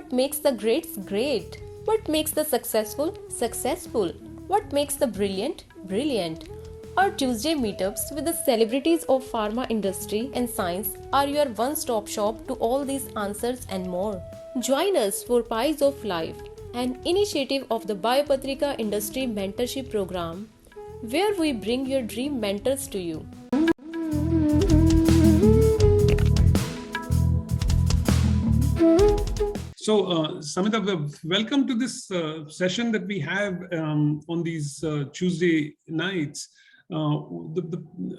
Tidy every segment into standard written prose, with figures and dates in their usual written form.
What makes the greats great? What makes the successful successful? What makes the brilliant brilliant? Our Tuesday meetups with the celebrities of pharma industry and science are your one-stop shop to all these answers and more. Join us for Pies of Life, an initiative of the Biopatrika Industry Mentorship Program, where we bring your dream mentors to you. So, Samit, welcome to this session that we have on these Tuesday nights.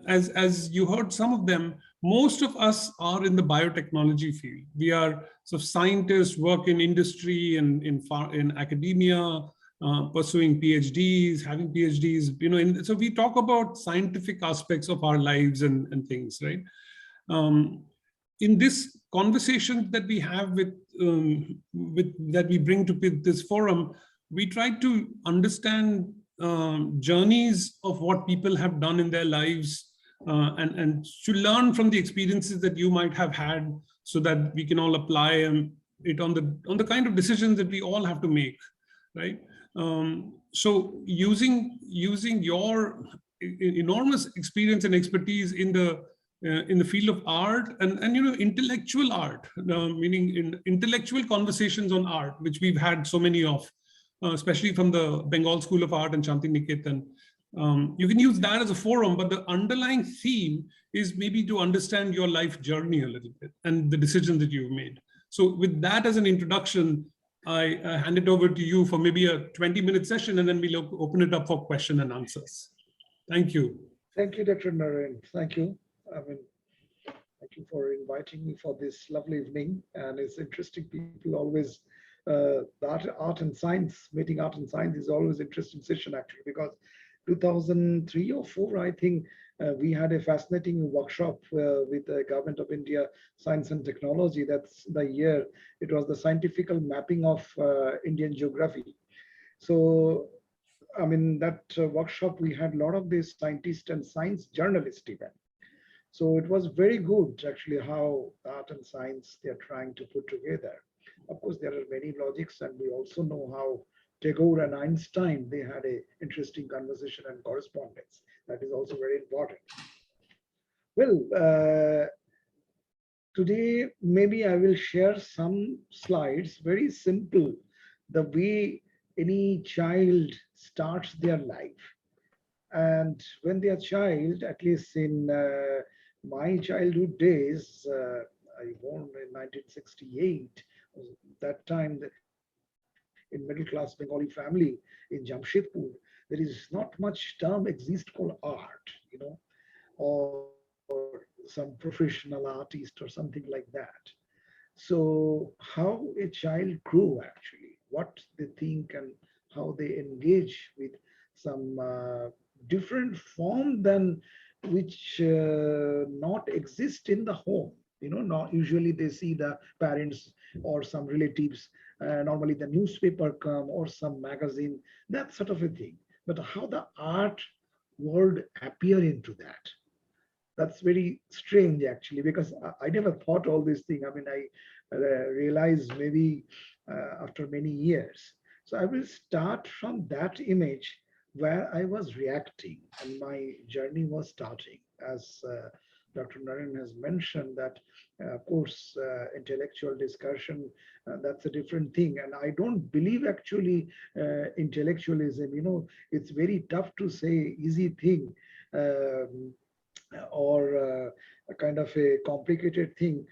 As you heard some of them, most of us are in the biotechnology field. We are sort of scientists, work in industry and in academia, pursuing PhDs, having PhDs. So we talk about scientific aspects of our lives and things, right? In this conversation that we have that we bring to this forum, we try to understand journeys of what people have done in their lives and to learn from the experiences that you might have had, so that we can all apply it on the kind of decisions that we all have to make, right? So using your enormous experience and expertise in the field of art and intellectual art, meaning in intellectual conversations on art, which we've had so many of, especially from the Bengal School of Art and Santiniketan. You can use that as a forum, but the underlying theme is maybe to understand your life journey a little bit and the decisions that you've made. So with that as an introduction, I hand it over to you for maybe a 20-minute session, and then we'll open it up for question and answers. Thank you. Thank you, Dr. Narendra. Thank you. Thank you for inviting me for this lovely evening. And it's interesting. People always, art and science, meeting art and science is always an interesting session, actually, because 2003 or 4, I think, we had a fascinating workshop with the Government of India Science and Technology. That's the year. It was the scientific mapping of Indian geography. So, that workshop, we had a lot of these scientists and science journalists even. So it was very good, actually, how art and science they're trying to put together. Of course, there are many logics, and we also know how Tagore and Einstein, they had an interesting conversation and correspondence. That is also very important. Well, today, maybe I will share some slides, very simple, the way any child starts their life. And when they are child, at least in my childhood days, I born in 1968. That time, in middle class Bengali family in Jamshedpur, there is not much term exist called art, or some professional artist or something like that. So how a child grow, actually, what they think and how they engage with some different form than which not exist in the home. Not usually they see the parents or some relatives, normally the newspaper come or some magazine, that sort of a thing. But how the art world appear into that, that's very strange, actually, because I never thought all these things. I realized maybe after many years. So I will start from that image where I was reacting and my journey was starting. As Dr. Naren has mentioned that, of course, intellectual discussion, that's a different thing. And I don't believe actually intellectualism, it's very tough to say easy thing or a kind of a complicated thing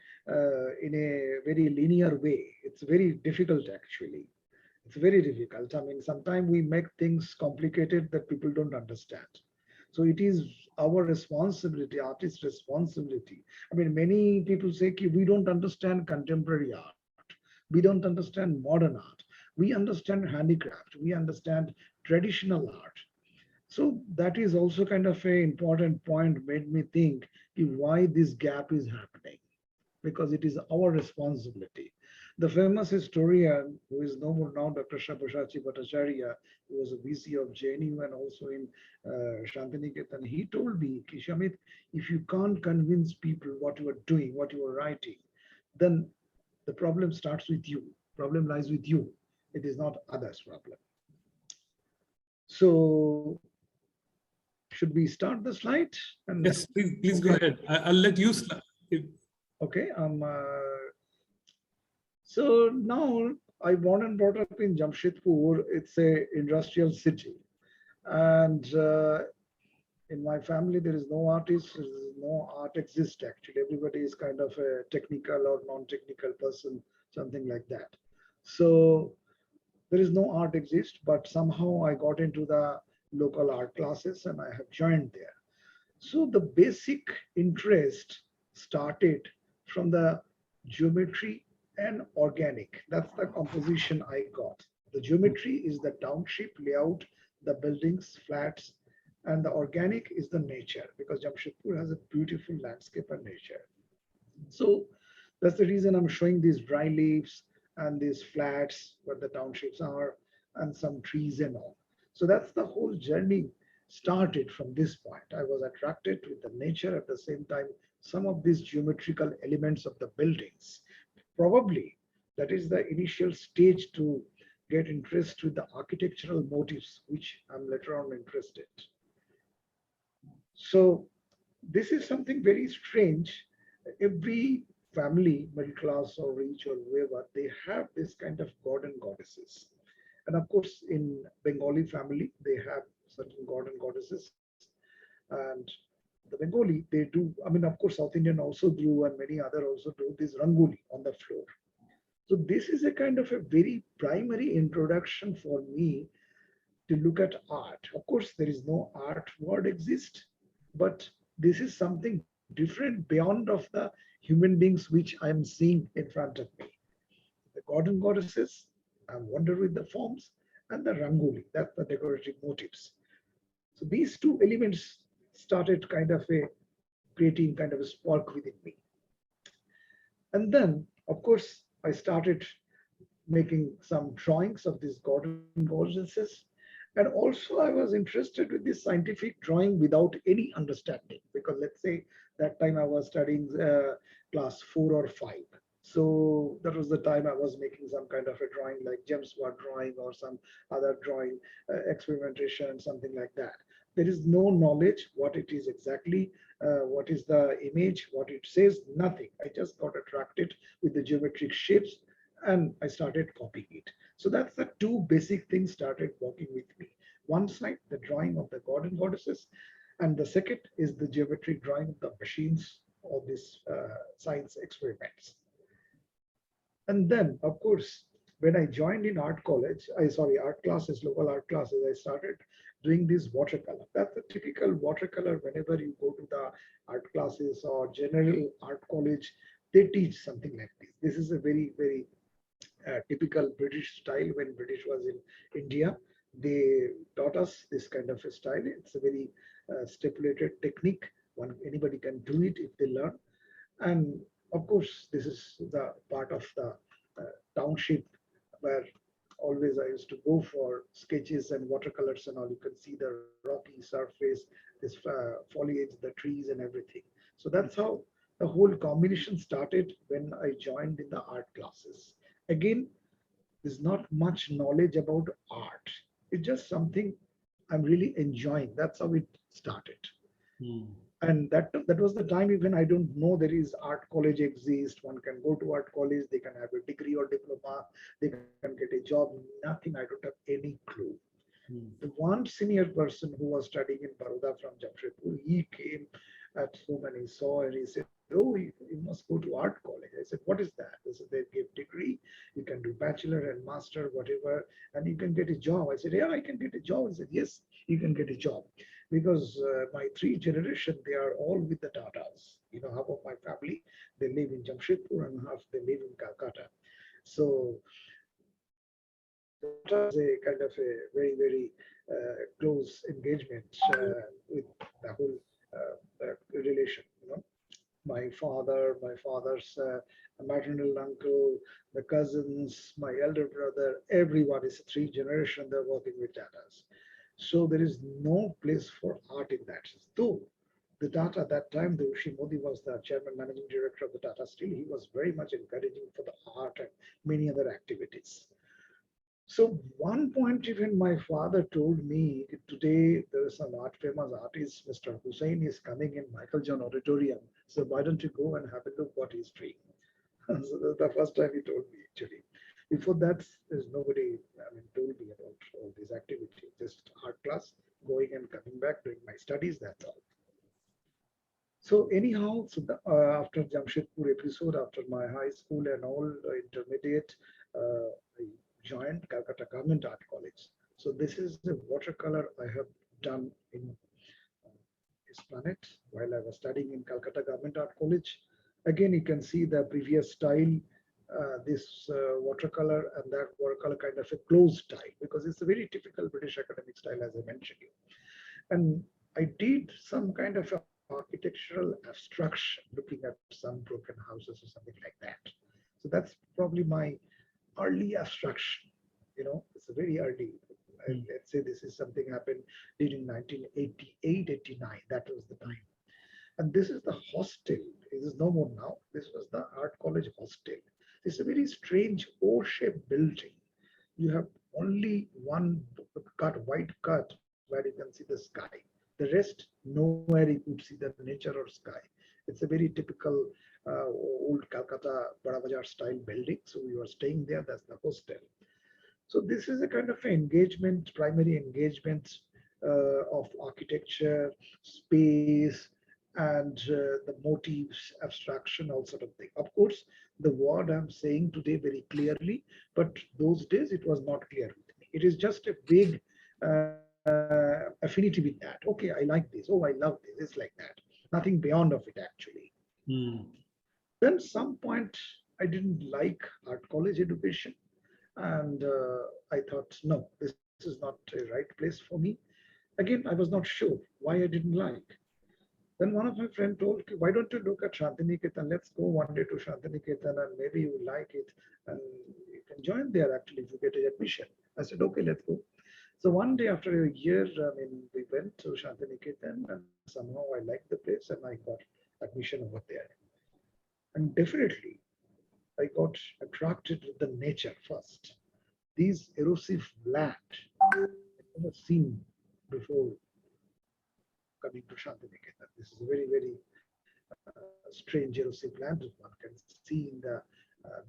in a very linear way. It's very difficult, actually. It's very difficult. Sometimes we make things complicated that people don't understand. So it is our responsibility, artist's responsibility. Many people say we don't understand contemporary art. We don't understand modern art. We understand handicraft. We understand traditional art. So that is also kind of an important point, made me think why this gap is happening, because it is our responsibility. The famous historian who is no more now, Dr. Shabasachi Bhattacharya, who was a VC of JNU and also in Santiniketan, he told me, Shamit, if you can't convince people what you are doing, what you are writing, then the problem starts with you. Problem lies with you. It is not others' problem. So should we start the slide? And Yes, please go okay, ahead. I'll let you start. okay. So now I born and brought up in Jamshedpur. It's a industrial city, and in my family there is no artist, there is no art exists actually. Everybody is kind of a technical or non-technical person, something like that. So there is no art exist, but somehow I got into the local art classes and I have joined there. So the basic interest started from the geometry and organic. That's the composition I got. The geometry is the township layout, the buildings, flats, and the organic is the nature because Jamshedpur has a beautiful landscape and nature. So that's the reason I'm showing these dry leaves and these flats where the townships are and some trees and all. So that's the whole journey started from this point. I was attracted with the nature at the same time, some of these geometrical elements of the buildings. Probably that is the initial stage to get interest with the architectural motifs, which I'm later on interested. So this is something very strange. Every family, middle class or rich or whoever, they have this kind of god and goddesses. And of course, in Bengali family, they have certain god and goddesses. And the Bengali, they do, I mean, of course, South Indian also do, and many other also do this rangoli on the floor. So this is a kind of a very primary introduction for me to look at art. Of course, there is no art word exist, but this is something different beyond of the human beings which I am seeing in front of me. The god and goddesses, I wonder with the forms, and the rangoli, that's the decorative motifs. So these two elements started kind of a creating kind of a spark within me. And then, of course, I started making some drawings of these god and goddesses. And also, I was interested with this scientific drawing without any understanding, because let's say that time I was studying class 4 or 5. So that was the time I was making some kind of a drawing like James Watt drawing or some other drawing, experimentation, something like that. There is no knowledge what it is exactly, what is the image, what it says, nothing. I just got attracted with the geometric shapes and I started copying it. So that's the two basic things started working with me. One side, the drawing of the god and goddesses, and the second is the geometric drawing of the machines of these science experiments. And then, of course, when I joined in art college, art classes, local art classes, I started doing this watercolor. That's a typical watercolor whenever you go to the art classes or general art college, they teach something like this. This is a very, very typical British style when British was in India. They taught us this kind of a style. It's a very stipulated technique. Anybody can do it if they learn. And of course, this is the part of the township where always I used to go for sketches and watercolors and all. You can see the rocky surface, this foliage, the trees and everything. So that's how the whole combination started when I joined in the art classes. Again, there's not much knowledge about art. It's just something I'm really enjoying. That's how it started. Hmm. And that was the time even I don't know there is art college exists. One can go to art college, they can have a degree or diploma, they can get a job. Nothing, I don't have any clue. Hmm. The one senior person who was studying in Baroda from Jamshedpur, he came at home and he saw and he said, "Oh, you must go to art college." I said, "What is that?" They said, "They give degree, you can do bachelor and master, whatever, and you can get a job." I said, "Yeah, I can get a job." He said, "Yes, you can get a job." Because my 3 generation, they are all with the Tatas. You know, half of my family, they live in Jamshedpur and half they live in Calcutta. So Tata is a kind of a very, very close engagement with the whole relation. You know, my father's maternal uncle, the cousins, my elder brother, everyone is 3 generation. They're working with Tatas. So there is no place for art in that. Though the Tata at that time, the Rishi Modi was the chairman, managing director of the Tata Steel. He was very much encouraging for the art and many other activities. So one point, even my father told me today there is some famous artist, Mr. Hussain, is coming in Michael John Auditorium. So why don't you go and have a look what he's doing? So that's the first time he told me actually. Before that, there's nobody told me about all these activities. Just art class, going and coming back, doing my studies. That's all. So anyhow, after Jamshedpur episode, after my high school and all intermediate, I joined Calcutta Government Art College. So this is the watercolor I have done in this planet while I was studying in Calcutta Government Art College. Again, you can see the previous style, this watercolor and that watercolor kind of a closed style because it's a very typical British academic style, as I mentioned you. And I did some kind of a architectural abstraction, looking at some broken houses or something like that. So that's probably my early abstraction. It's a very early. Let's say this is something happened during 1988, 89. That was the time. And this is the hostel. This is no more now. This was the art college hostel. It's a very strange O-shaped building. You have only one white cut where you can see the sky. The rest, nowhere you could see the nature or sky. It's a very typical old Calcutta Bada Bazaar style building. So we were staying there. That's the hostel. So this is a kind of engagement, primary engagement of architecture, space, and the motifs, abstraction, all sort of thing. Of course, the word I'm saying today very clearly, but those days it was not clear with me. It is just a big affinity with that. Okay, I like this. Oh, I love this. It's like that. Nothing beyond of it actually. Then some point I didn't like art college education, and I thought, no, this is not a right place for me. Again, I was not sure why I didn't like. Then one of my friends told, why don't you look at Santiniketan? Let's go one day to Santiniketan and maybe you like it and you can join there actually if you get an admission. I said, okay, let's go. So one day after a year, we went to Santiniketan and somehow I liked the place and I got admission over there. And definitely, I got attracted with the nature first. These erosive land I've never seen before coming to Santiniketan. This is a very, very strange erosive land one can see in the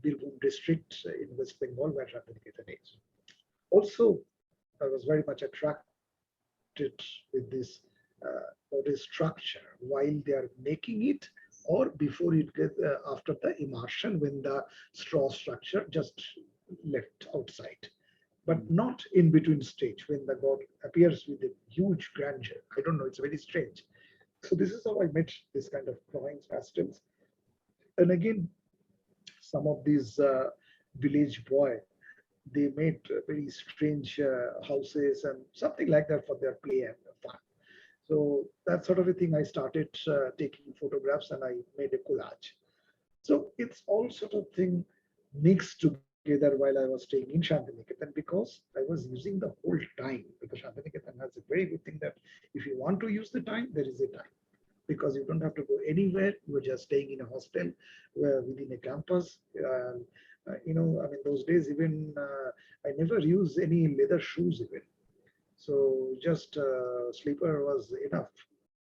Birbhum district in West Bengal where Santiniketan is. Also, I was very much attracted with this body structure while they are making it or before it gets after the immersion when the straw structure just left outside, but not in between stage when the god appears with a huge grandeur. I don't know, it's very strange. So this is how I met this kind of drawings, pastels. And again, some of these village boy, they made very strange houses and something like that for their play and fun. So that sort of a thing, I started taking photographs and I made a collage. So it's all sort of thing mixed together while I was staying in Santiniketan because I was using the whole time. Because Santiniketan has a very good thing that if you want to use the time, there is a time. Because you don't have to go anywhere. You are just staying in a hostel within a campus. Those days even I never used any leather shoes even. So just sleeper was enough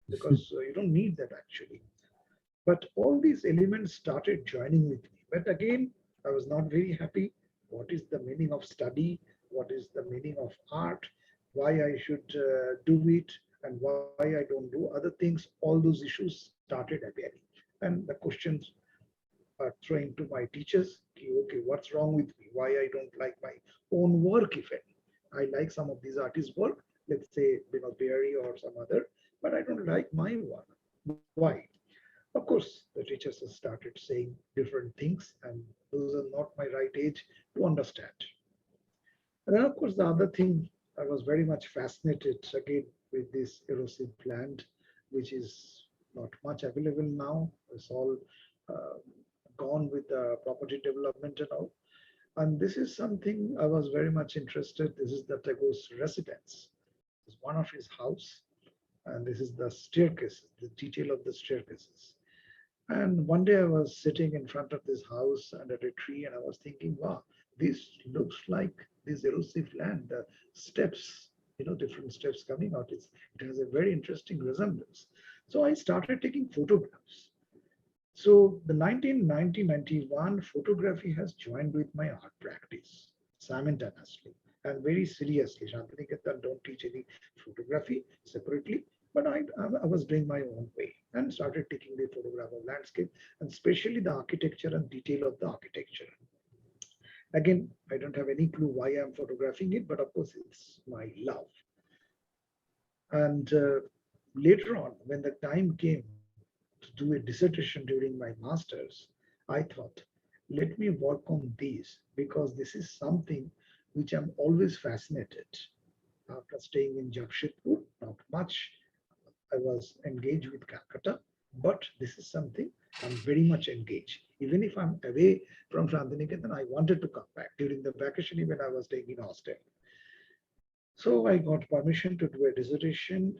because you don't need that actually. But all these elements started joining with me. But again, I was not very happy. What is the meaning of study? What is the meaning of art? Why I should do it and why I don't do other things? All those issues started appearing. And the questions are throwing to my teachers. Okay, what's wrong with me? Why I don't like my own work even? I like some of these artists' work, let's say Bimal Behari or some other, but I don't like my work. Why? Of course, the teachers have started saying different things, and those are not my right age to understand. And then, of course, the other thing, I was very much fascinated again with this erosive land, which is not much available now. It's all uh, gone with the property development and all. And this is something I was very much interested. This is the Tagore's residence. It's one of his house. And this is the staircase, the detail of the staircases. And one day I was sitting in front of this house under a tree and I was thinking, wow, this looks like this erosive land, the steps, different steps coming out. It has a very interesting resemblance. So I started taking photographs. So the 1990-91 photography has joined with my art practice simultaneously and very seriously. Santiniketan don't teach any photography separately, but I was doing my own way and started taking the photograph of landscape and especially the architecture and detail of the architecture. Again, I don't have any clue why I'm photographing it, but of course it's my love. And later on, when the time came to do a dissertation during my master's, I thought, let me work on these because this is something which I'm always fascinated. After staying in Jamshedpur, not much, I was engaged with Calcutta, but this is something I'm very much engaged. Even if I'm away from Santiniketan, I wanted to come back during the vacation even I was staying in hostel. So I got permission to do a dissertation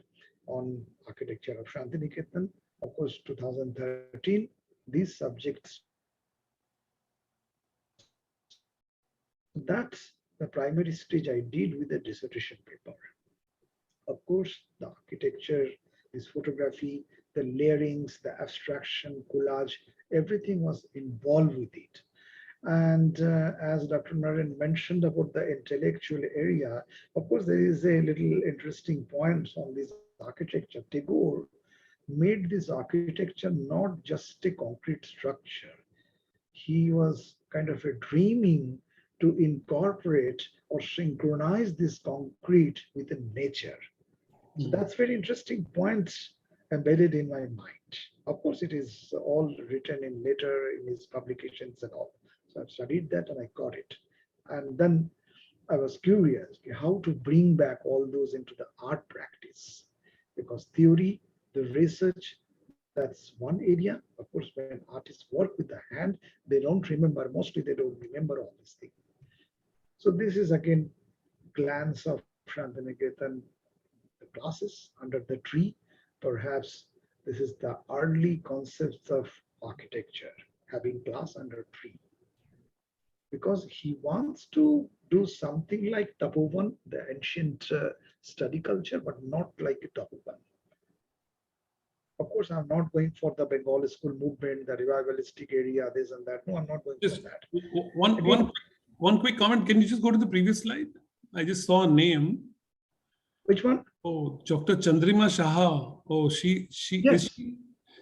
on architecture of Santiniketan. Of course, 2013, these subjects. That's the primary stage I did with the dissertation paper. Of course, the architecture, this photography, the layerings, the abstraction, collage, everything was involved with it. And as Dr. Naren mentioned about the intellectual area, of course, there is a little interesting point on this architecture. Tagore made this architecture not just a concrete structure. He was kind of a dreaming to incorporate or synchronize this concrete with the nature. So that's very interesting points embedded in my mind. Of course, it is all written in later in his publications and all. So I've studied that and I got it. And then I was curious how to bring back all those into the art practice. Because theory, the research, that's one area. Of course, when artists work with the hand, they don't remember, mostly they don't remember all these things. So this is again glance of Santiniketan, the classes under the tree. Perhaps this is the early concepts of architecture, having class under tree. Because he wants to do something like Tapovan, the ancient study culture, but not like a Tapovan. Of course, I'm not going for the Bengal School movement, the revivalistic area, this and that. No, I'm not going Just for that. one quick comment. Can you just go to the previous slide? I just saw a name. Which one? Oh, Dr. Chandrima Shaha. Oh, Yes.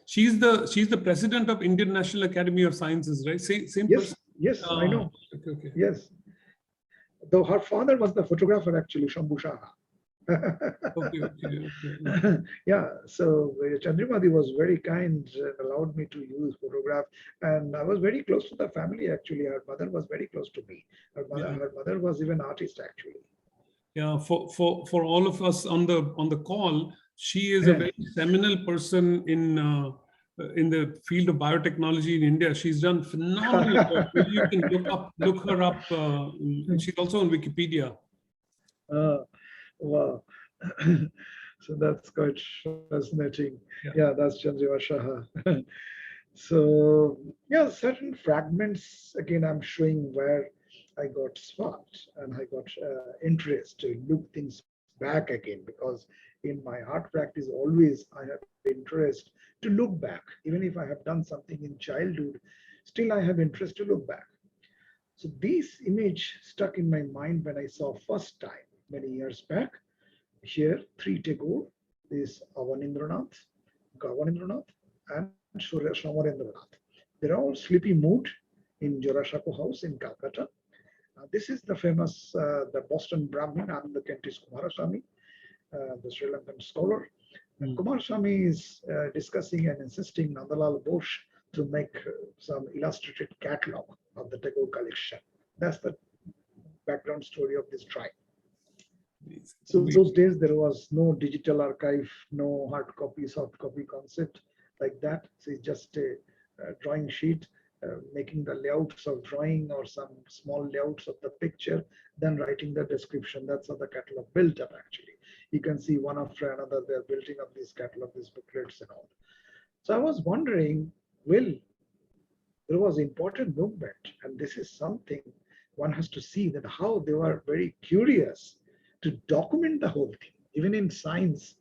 she's the president of Indian National Academy of Sciences, right? Same Yes, person. yes, I know. Okay. Yes. Though her father was the photographer, actually, Shambhu Shaha. Okay. Yeah, so Chandrimati was very kind and allowed me to use photograph, and I was very close to the family. Actually, her mother was very close to me. Her mother was even artist, actually. Yeah, for all of us on the call, she is a very seminal person in the field of biotechnology in India. She's done phenomenal work. Maybe you can look her up. She's also on Wikipedia. Wow. So that's quite fascinating. Yeah, that's Chandrima Shaha. So yeah, certain fragments, again, I'm showing where I got sparked and I got interest to look things back again, because in my art practice, always I have interest to look back. Even if I have done something in childhood, still I have interest to look back. So this image stuck in my mind when I saw first time many years back. Here, three Tagore, this Avanindranath, Gavanindranath, and Somarendranath. They're all sleepy mood in Jorashako House in Calcutta. This is the famous, the Boston Brahmin, and the Kentis Kumaraswamy, the Sri Lankan scholar. And Kumaraswamy is discussing and insisting Nandalal Bose to make some illustrated catalog of the Tagore collection. That's the background story of this tribe. So those days there was no digital archive, no hard copy, soft copy concept like that. So it's just a drawing sheet making the layouts of drawing or some small layouts of the picture, then writing the description. That's how the catalog built up actually. You can see one after another, they're building up this catalog, these booklets and all. So I was wondering, well, there was important movement, and this is something one has to see that how they were very curious to document the whole thing. Even in science,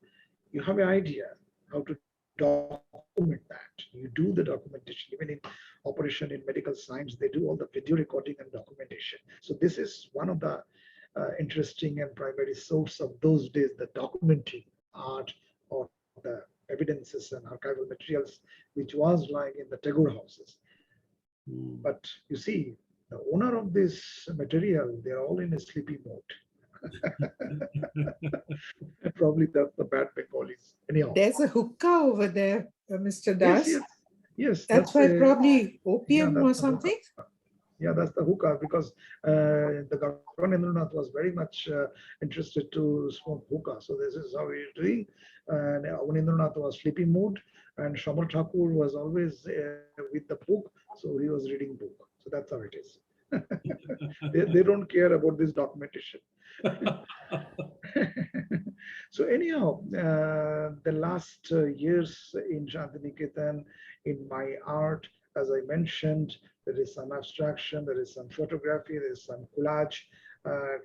you have an idea how to document that. You do the documentation. Even in operation in medical science, they do all the video recording and documentation. So this is one of the interesting and primary source of those days, the documenting art or the evidences and archival materials, which was lying in the Tagore houses. But you see, the owner of this material, they're all in a sleepy mode. Probably that's the bad Bengalis. Anyhow. There's a hookah over there, Mr. Yes, Das. yes. Yes, That's why probably yeah, opium that's or the something. hookah. Yeah, that's the hookah because the governor Narendra was very much interested to smoke hookah. So this is how he's doing. And Narendra was sleepy mood, and Shamal Thakur was always with the book, so he was reading book. So that's how it is. They don't care about this documentation. So anyhow, the last years in Santiniketan, in my art, as I mentioned, there is some abstraction, there is some photography, there is some collage,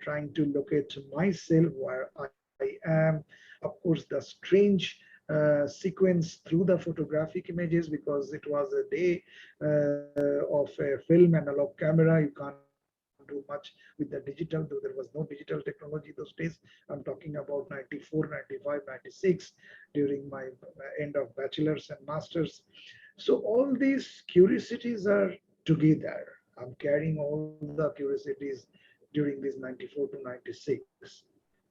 trying to locate myself where I am. Of course, the strange sequence through the photographic images, because it was a day of a film analog camera. You can't do much with the digital, though there was no digital technology those days. I'm talking about 94, 95, 96, during my end of bachelor's and master's. So all these curiosities are together. I'm carrying all the curiosities during this 94 to 96.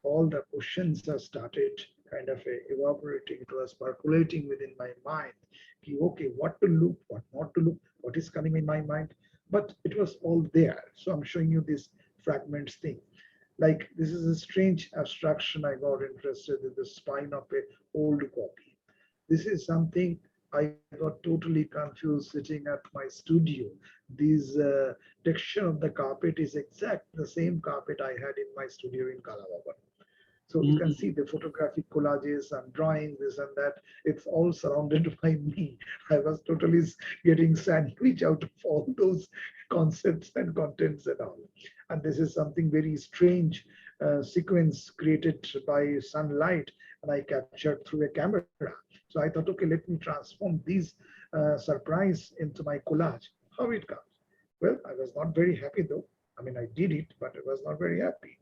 All the questions are started kind of evaporating. It was percolating within my mind. Okay, what to look, what not to look, what is coming in my mind. But it was all there. So I'm showing you this fragments thing. Like this is a strange abstraction. I got interested in the spine of a old copy. This is something I got totally confused sitting at my studio. This texture of the carpet is exact the same carpet I had in my studio in Kalabhavan. So you can see the photographic collages and drawings, this and that. It's all surrounded by me. I was totally getting sandwiched out of all those concepts and contents and all. And this is something very strange sequence created by sunlight, and I captured through a camera. So I thought, okay, let me transform these surprise into my collage. How it comes? Well, I was not very happy though. I mean, I did it, but I was not very happy.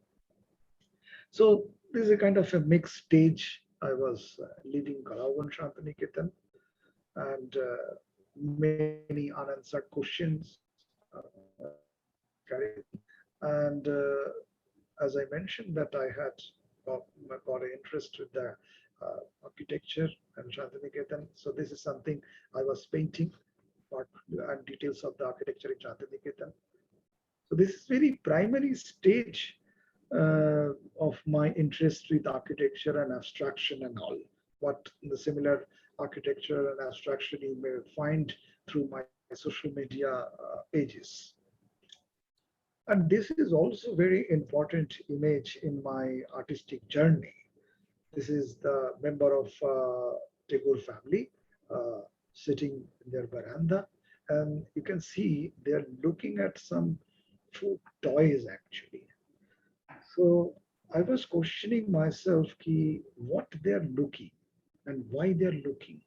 So this is a kind of a mixed stage. I was leaving Kalawan Santiniketan, and many unanswered questions carried. And as I mentioned that I had got an interest with the architecture and Santiniketan. So this is something I was painting part and details of the architecture in Santiniketan. So this is very primary stage of my interest with architecture and abstraction and all. What the similar architecture and abstraction you may find through my social media pages. And this is also very important image in my artistic journey. This is the member of Tagore family sitting in their veranda. And you can see they're looking at some folk toys actually. So I was questioning myself what they're looking and why they're looking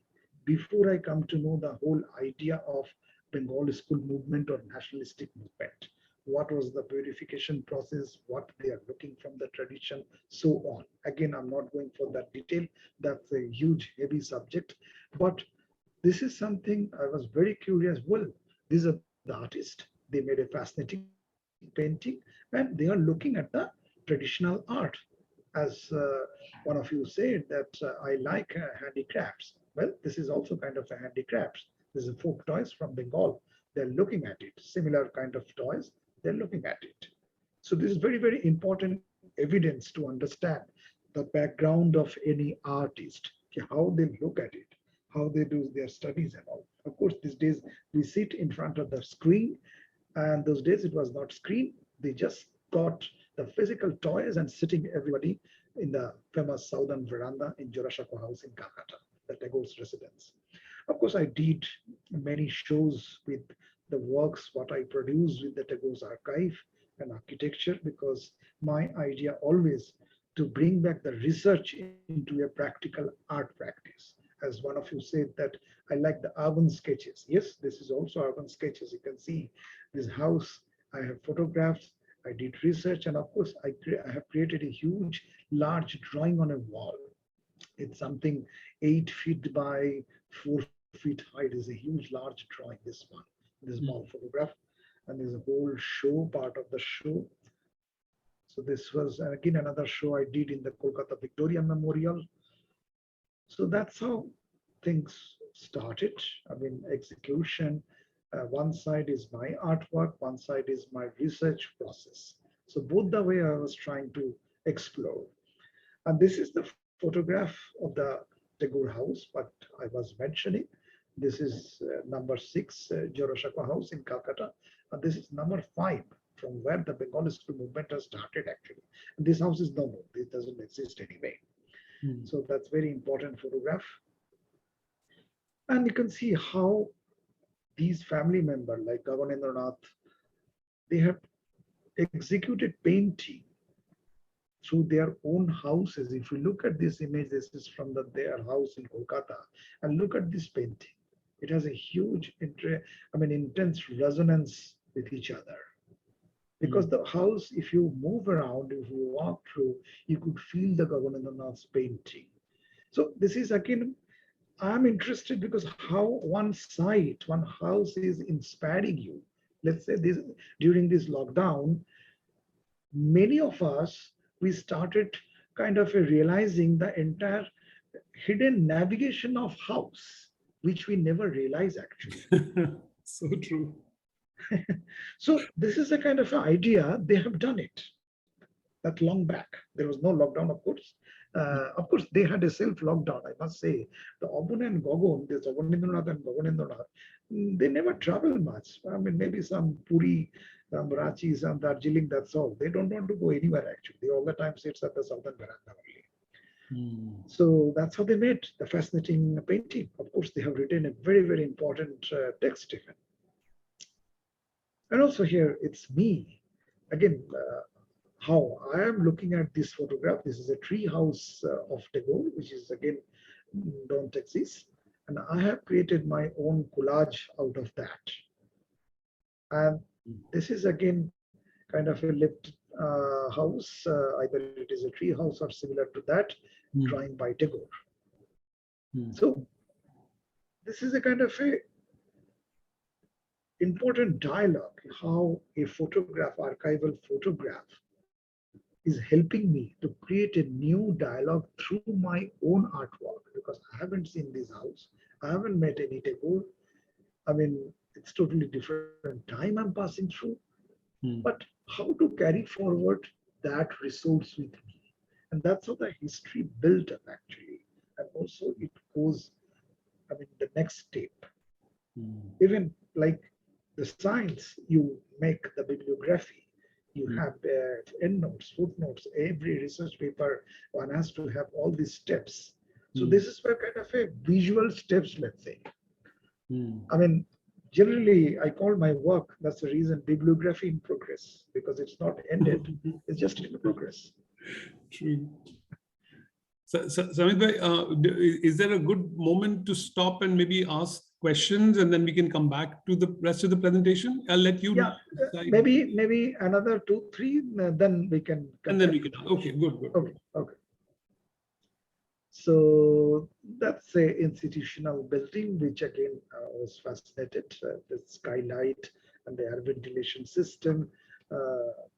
before I come to know the whole idea of Bengal School movement or nationalistic movement. What was the purification process, what they are looking from the tradition, so on. Again, I'm not going for that detail. That's a huge, heavy subject. But this is something I was very curious. Well, these are the artists. They made a fascinating painting and they are looking at the traditional art. As one of you said that I like handicrafts. Well, this is also kind of a handicrafts. This is folk toys from Bengal. They're looking at it. Similar kind of toys, they're looking at it. So this is very, very important evidence to understand the background of any artist, how they look at it, how they do their studies and all. Of course, these days We sit in front of the screen, and those days it was not screen. They just got the physical toys and sitting everybody in the famous southern veranda in Jorashako House in Calcutta, the Tagore's residence. Of course, I did many shows with the works, what I produced with the Tagore's archive and architecture, because my idea always to bring back the research into a practical art practice. As one of you said that I like the urban sketches. Yes, this is also urban sketches. You can see this house. I have photographs. I did research, and of course, I have created a huge, large drawing on a wall. It's something 8 feet by 4 feet height. Is a huge, large drawing. This one, this small photograph, and there's a whole show part of the show. So this was again another show I did in the Kolkata Victoria Memorial. So that's how things started. I mean, execution. One side is my artwork, one side is my research process. So both the way I was trying to explore. And this is the photograph of the Tagore house, what I was mentioning. This is number 6, Jorashako House in Calcutta. And this is number 5, from where the Bengal School movement has started actually. And this house is no more. This doesn't exist anyway. So that's very important photograph. And you can see how these family members like Gaganendranath, they have executed painting through their own houses. If you look at this image, this is from their house in Kolkata, and look at this painting. It has a huge, intense resonance with each other. Because the house, if you move around, if you walk through, you could feel the Gaganendranath's painting. So this is again, I'm interested because how one site, one house is inspiring you. Let's say this during this lockdown, many of us, we started kind of realizing the entire hidden navigation of house, which we never realize actually. So true. So this is a kind of idea, they have done it that long back. There was no lockdown, of course. Of course, they had a self-lockdown, I must say. The Obun and Gogon, this Gaganendranath and Gaganendranath, they never travel much. I mean, maybe some Puri, some Ranchi, some Darjeeling, that's all. They don't want to go anywhere, actually. They all the time sits at the southern veranda only. So that's how they made the fascinating painting. Of course, they have written a very, very important text even. And also here, it's me. Again, how I am looking at this photograph. This is a tree house of Tagore, which is again, don't exist. And I have created my own collage out of that. And this is again kind of a lit house. Either it is a tree house or similar to that, drawing by Tagore. So this is a kind of a important dialogue, how a photograph, archival photograph, is helping me to create a new dialogue through my own artwork, because I haven't seen this house. I haven't met any Tagore. I mean, it's totally different time I'm passing through. But how to carry forward that resource with me? And that's how the history built up actually. And also it goes, the next step. Even like the science, you make the bibliography. You have endnotes, footnotes, every research paper, one has to have all these steps. So this is where kind of a visual steps, let's say. Generally, I call my work, that's the reason, bibliography in progress, because it's not ended, it's just in progress. True. So, Samit bhai, is there a good moment to stop and maybe ask questions, and then we can come back to the rest of the presentation? I'll let you. Yeah, maybe another 2, 3, then we can. And then we can. Okay, good. Okay. So that's a institutional building, which again was fascinated. The skylight and the air ventilation system.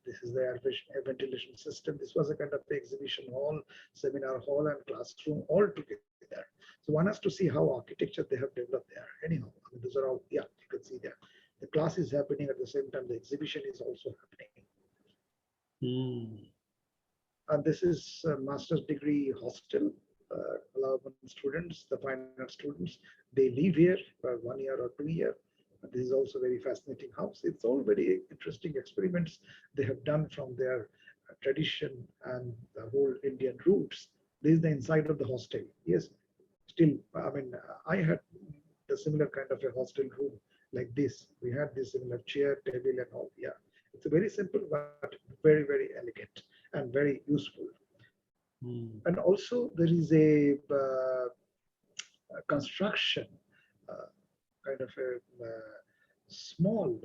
This is the air ventilation system. This was a kind of exhibition hall, seminar hall, and classroom all together. So one has to see how architecture they have developed there. Anyhow, those are all, yeah, you can see there. The class is happening at the same time, the exhibition is also happening. And this is a master's degree hostel. Allowable students, the final students, they live here for 1 year or 2 years. This is also very fascinating house. It's all very interesting experiments they have done from their tradition and the whole Indian roots. This is the inside of the hostel. Yes, still, I mean, I had the similar kind of a hostel room like this. We had this similar chair, table, and all. Yeah, it's a very simple but very, very elegant and very useful. And also there is a construction, uh, kind of a small,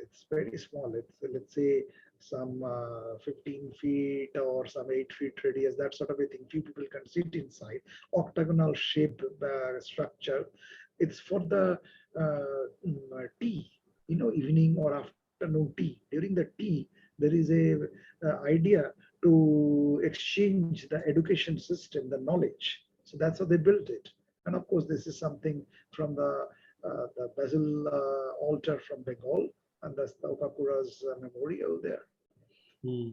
it's very small. It's let's say some 15 feet or some 8 feet radius, that sort of a thing. Few people can sit inside, octagonal shaped structure. It's for the tea, evening or afternoon tea. During the tea, there is a idea to exchange the education system, the knowledge. So that's how they built it. And of course, this is something from the Basil altar from Bengal, and that's the Okakura's memorial there.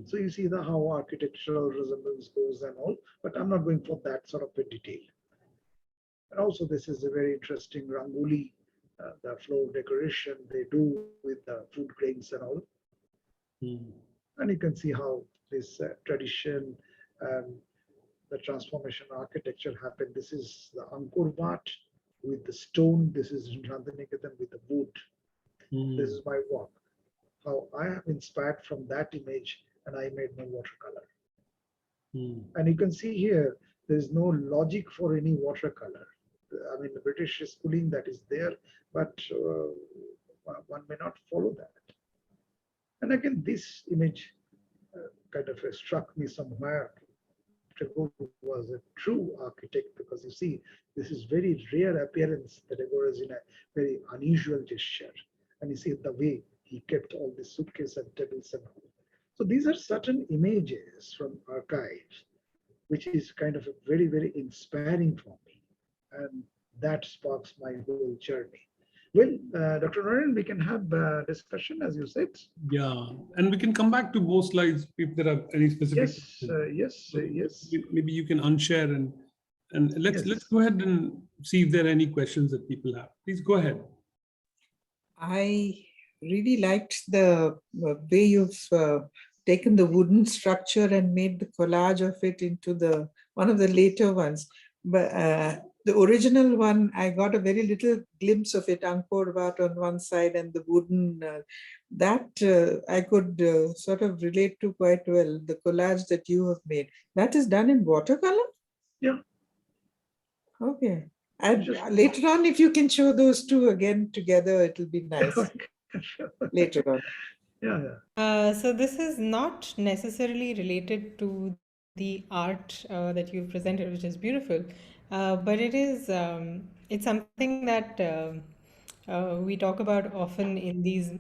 So you see how architectural resemblance goes and all, but I'm not going for that sort of a detail. And also this is a very interesting rangoli, the floor decoration they do with the food grains and all. And you can see how this tradition and the transformation architecture happened. This is the Angkor Wat with the stone. This is Santiniketan with the wood. This is my work. How I have inspired from that image, and I made my watercolor. And you can see here, there is no logic for any watercolor. I mean, the British schooling that is there, but one may not follow that. And again, this image kind of struck me somewhere. Tagore was a true architect, because you see, this is very rare appearance. The Tagore is in a very unusual gesture. And you see the way he kept all the suitcases and tables and all. So these are certain images from archives, which is kind of a very, very inspiring for me. And that sparks my whole journey. Well, Dr. Narendra, we can have a discussion, as you said. Yeah, and we can come back to both slides if there are any specific. Yes. Maybe you can unshare and let's go ahead and see if there are any questions that people have. Please go ahead. I really liked the way you've taken the wooden structure and made the collage of it into one of the later ones. But the original one, I got a very little glimpse of it, Angkor Wat on one side and the wooden, I could sort of relate to quite well, the collage that you have made. That is done in watercolor? Yeah. Okay. And later on, if you can show those two again together, it'll be nice. Later on. Yeah. So this is not necessarily related to the art that you've presented, which is beautiful, but it's something that we talk about often in these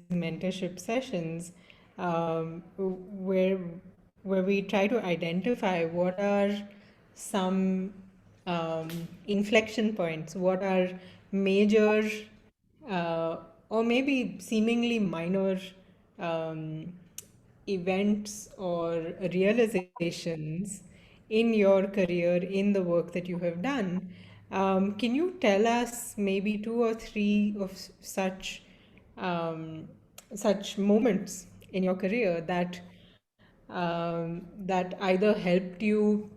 mentorship sessions, where we try to identify what are some inflection points, what are major or maybe seemingly minor um, events or realizations in your career, in the work that you have done. Can you tell us maybe 2 or 3 of such moments in your career that either helped you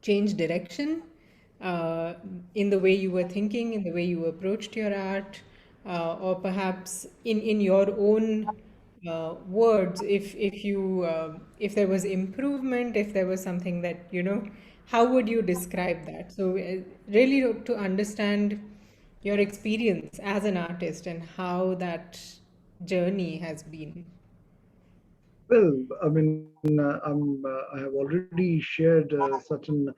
change direction in the way you were thinking, in the way you approached your art, or perhaps in your own words, if there was improvement, if there was something that how would you describe that? So really to understand your experience as an artist and how that journey has been. Well, I mean, I have already shared certain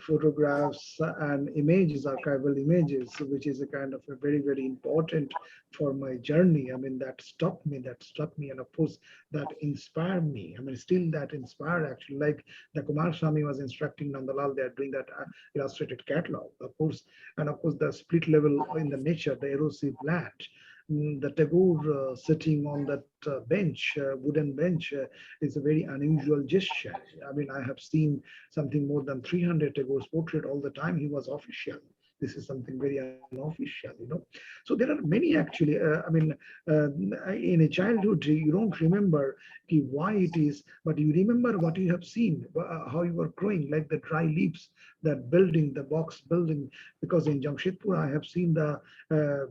photographs and images, archival images, which is a kind of a very, very important for my journey. I mean, that struck me, and of course, that inspired me. I mean, still that inspired actually. Like the Swami was instructing Nandalal, they are doing that illustrated catalog, of course, and of course, the split level in the nature, the erosive land. The Tagore sitting on that bench, wooden bench, is a very unusual gesture. I mean, I have seen something more than 300 Tagore's portrait all the time. He was official. This is something very unofficial, you know. So there are many actually. In a childhood, you don't remember why it is, but you remember what you have seen, how you were growing, like the dry leaves, that building, the box building. Because in Jamshedpur, I have seen the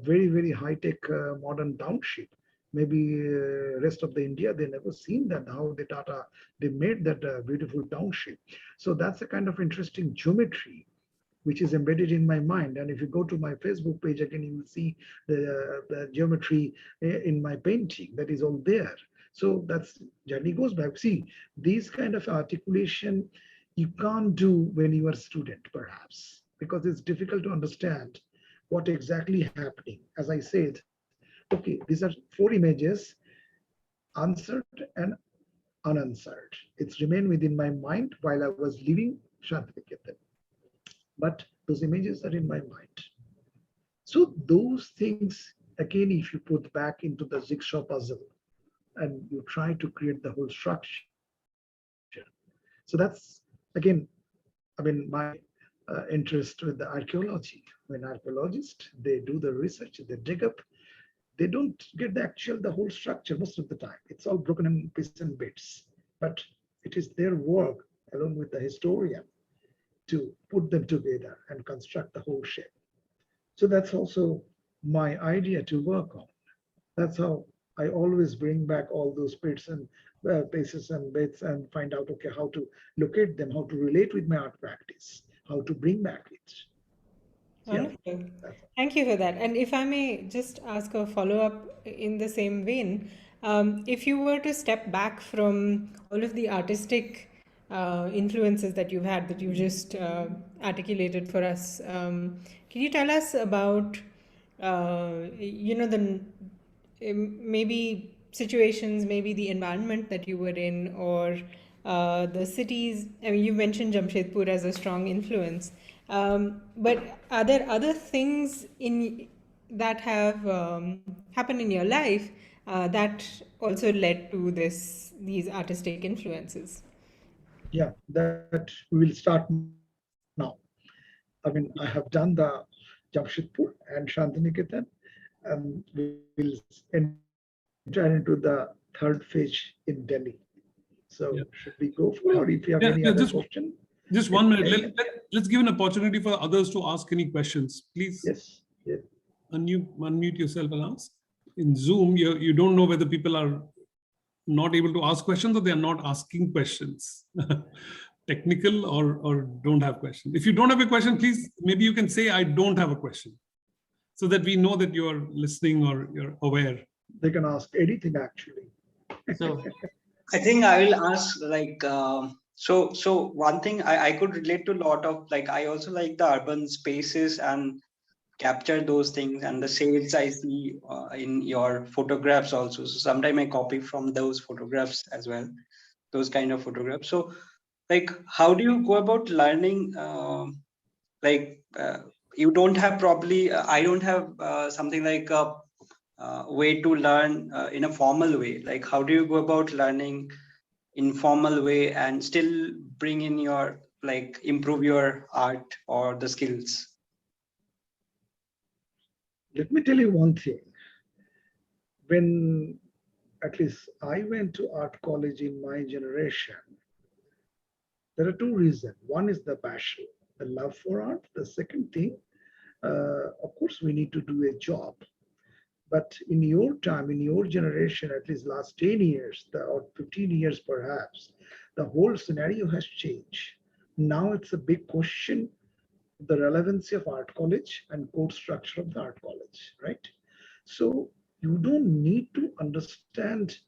very, very high-tech modern township. Maybe rest of the India, they never seen that, how the Tata, they made that beautiful township. So that's a kind of interesting geometry which is embedded in my mind. And if you go to my Facebook page again, you will see the geometry in my painting, that is all there. So that's journey goes back. See, these kind of articulation you can't do when you are a student, perhaps, because it's difficult to understand what exactly happening. As I said, okay, these are 4 images, answered and unanswered. It's remained within my mind while I was leaving Santiniketan. But those images are in my mind. So those things, again, if you put back into the jigsaw puzzle and you try to create the whole structure. So that's, again, my interest with the archaeology. When archaeologists, they do the research, they dig up, they don't get the whole structure most of the time. It's all broken in pieces and bits. But it is their work, along with the historian, to put them together and construct the whole shape. So that's also my idea to work on. That's how I always bring back all those bits and pieces and bits and find out, okay, how to locate them, how to relate with my art practice, how to bring back it. Yeah, Wonderful. that's Thank you for that. And if I may just ask a follow-up in the same vein, if you were to step back from all of the artistic influences that you've had, that you just articulated for us, can you tell us about, maybe situations, maybe the environment that you were in, or the cities? I mean, you mentioned Jamshedpur as a strong influence, but are there other things in that have happened in your life that also led to these artistic influences? yeah, that we will start now. I mean, I have done the Jamshedpur and Santiniketan, and we'll enter into the third phase in Delhi. So should we go for, or if you have any other question? Yeah, just Any, 1 minute. Let's give an opportunity for others to ask any questions. Please yes, yes. unmute yourself and ask. In Zoom, you don't know whether people are not able to ask questions or they are not asking questions. Technical or don't have questions. If you don't have a question, please, maybe you can say, I don't have a question, so that we know that you're listening or you're aware. They can ask anything actually. So I think I will ask like so one thing I could relate to a lot of, like, I also like the urban spaces and capture those things, and the shades I see in your photographs also. So sometimes I copy from those photographs as well, those kind of photographs. So like, how do you go about learning? Like you don't have probably I don't have something like a way to learn in a formal way. Like, how do you go about learning informal way and still bring in your, like, improve your art or the skills? Let me tell you one thing. When at least I went to art college in my generation, there are two reasons. One is the passion, the love for art. The second thing, of course, we need to do a job. But in your time, in your generation, at least last 10 years or 15 years perhaps, the whole scenario has changed. Now it's a big question, the relevancy of art college and code structure of the art college, right? So you don't need to understand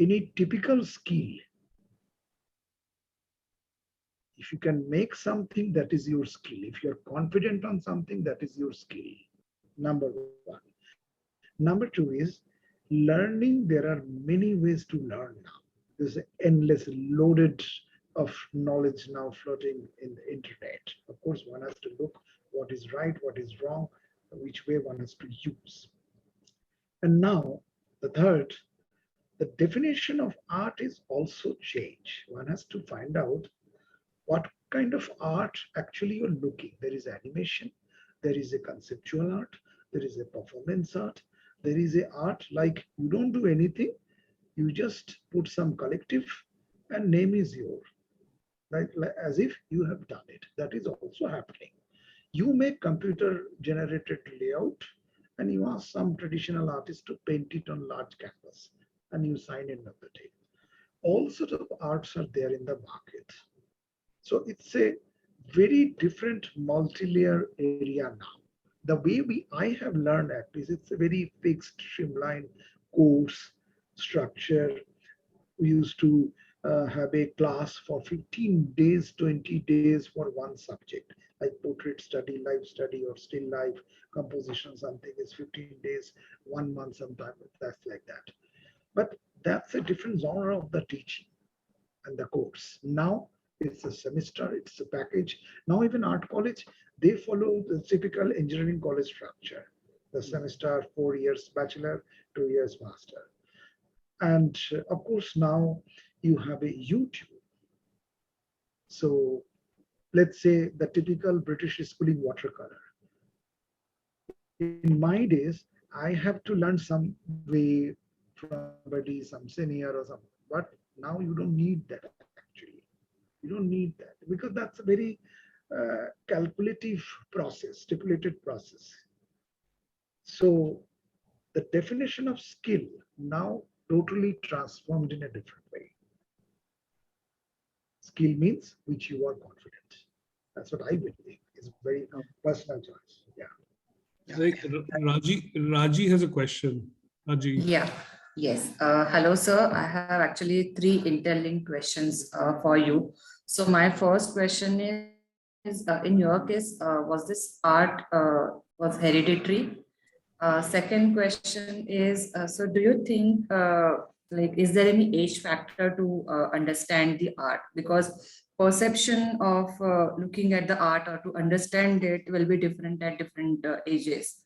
any typical skill. If you can make something, that is your skill. If you're confident on something, that is your skill. Number one. Number two is learning. There are many ways to learn now. There's endless loaded of knowledge now floating in the internet. Of course, one has to look what is right, what is wrong, which way one has to use. And now the third, the definition of art is also changed. One has to find out what kind of art actually you're looking. There is animation, There is a conceptual art, there is a performance art, there is a art like you don't do anything, you just put some collective and name is yours, like as if you have done it. That is also happening. You make computer generated layout and you ask some traditional artist to paint it on large canvas and you sign in of the day. All sorts of arts are there in the market. So it's a very different multi-layer area now. The way I have learned at least, it's a very fixed, streamlined course structure. We used to have a class for 15 days, 20 days for one subject, like portrait study, life study, or still life composition, something is 15 days, 1 month, sometimes that's like that. But that's a different genre of the teaching and the course. Now it's a semester, it's a package. Now even art college, they follow the typical engineering college structure. The semester, 4 years bachelor, 2 years master. And of course, now you have a YouTube. So let's say the typical British schooling watercolor. In my days, I have to learn some way from somebody, some senior or something. But now you don't need that actually. You don't need that because that's a very calculative process, stipulated process. So the definition of skill now totally transformed in a different way. Skill means which you are confident. That's what I believe. It's very personal choice. Yeah. Like, Raji has a question. Raji. Yeah. Yes. Hello, sir. I have actually 3 interlinked questions for you. So my first question is in your case, was this art was hereditary? Second question is, so do you think, like, is there any age factor to understand the art? Because perception of looking at the art or to understand it will be different at different ages.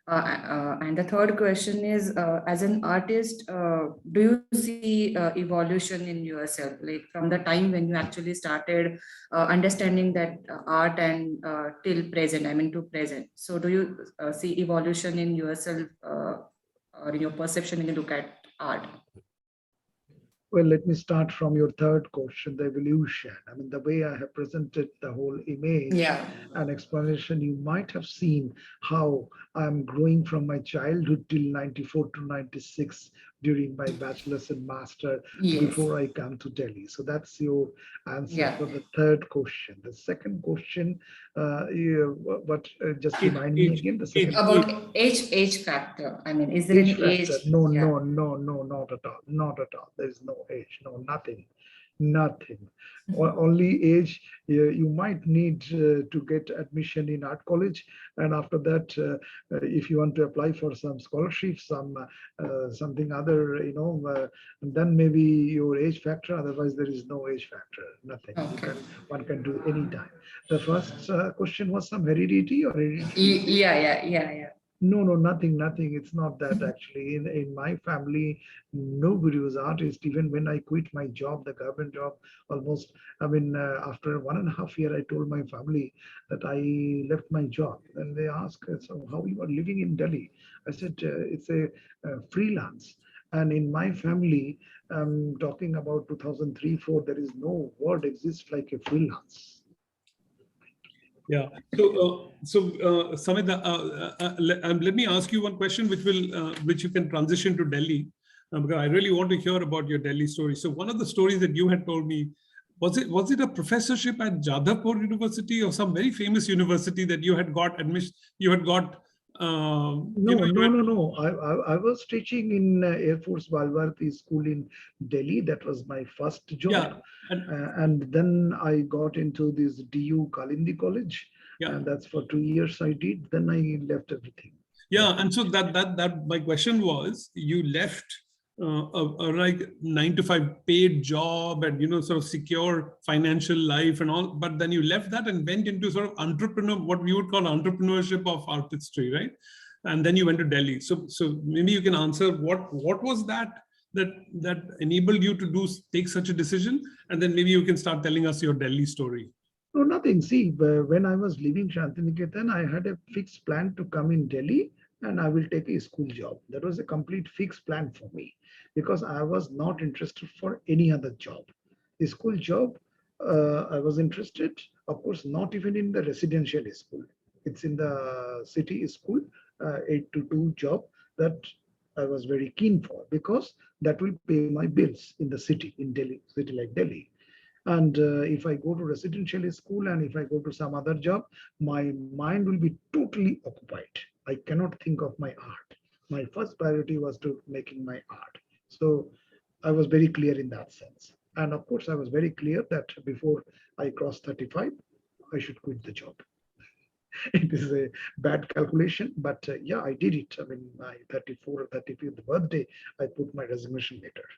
And the third question is, as an artist, do you see evolution in yourself, like from the time when you actually started understanding that art and till present, I mean to present. So do you see evolution in yourself or in your perception when you look at art? Well, let me start from your third question, the evolution. I mean, the way I have presented the whole image and explanation, you might have seen how I'm growing from my childhood till 94 to 96 during my bachelor's and master before I come to Delhi. So that's your answer for the third question. The second question, just remind me again. The second about age factor. I mean, is there any age? No, not at all. Not at all. There is no age. No, nothing. Only age, you might need to get admission in art college, and after that, if you want to apply for some scholarship, something other, then maybe your age factor. Otherwise, there is no age factor. Nothing. One can do any time. The first question was some heredity or heredity? Yeah. No, nothing. It's not that actually. In my family, nobody was artist. Even when I quit my job, the government job, almost, after 1.5 years, I told my family that I left my job. And they asked, so how you are living in Delhi? I said, it's a freelance. And in my family, I'm talking about 2003-4, there is no word exists like a freelance. Yeah. So Samit, let me ask you one question, which you can transition to Delhi, because I really want to hear about your Delhi story. So one of the stories that you had told me, was it a professorship at Jadavpur University or some very famous university that you had got admission? You had got. No. I was teaching in Air Force Biopatrika school in Delhi. That was my first job. Yeah. And then I got into this DU Kalindi College. Yeah. And that's for 2 years I did. Then I left everything. Yeah. And so that my question was, you left a like 9-to-5 paid job and, sort of secure financial life and all, but then you left that and went into sort of what we would call entrepreneurship of artistry, right? And then you went to Delhi. So maybe you can answer what was that enabled you to take such a decision, and then maybe you can start telling us your Delhi story. No, nothing. See, when I was leaving Santiniketan, I had a fixed plan to come in Delhi and I will take a school job. That was a complete fixed plan for me because I was not interested for any other job. A school job, I was interested, of course, not even in the residential school. It's in the city school, 8 to 2 job that I was very keen for because that will pay my bills in the city, in Delhi, city like Delhi. And if I go to residential school and if I go to some other job, my mind will be totally occupied. I cannot think of my art. My first priority was to making my art. So I was very clear in that sense. And of course, I was very clear that before I cross 35, I should quit the job. It is a bad calculation, but yeah, I did it. I mean, my 34 or 35th birthday, I put my resignation letter.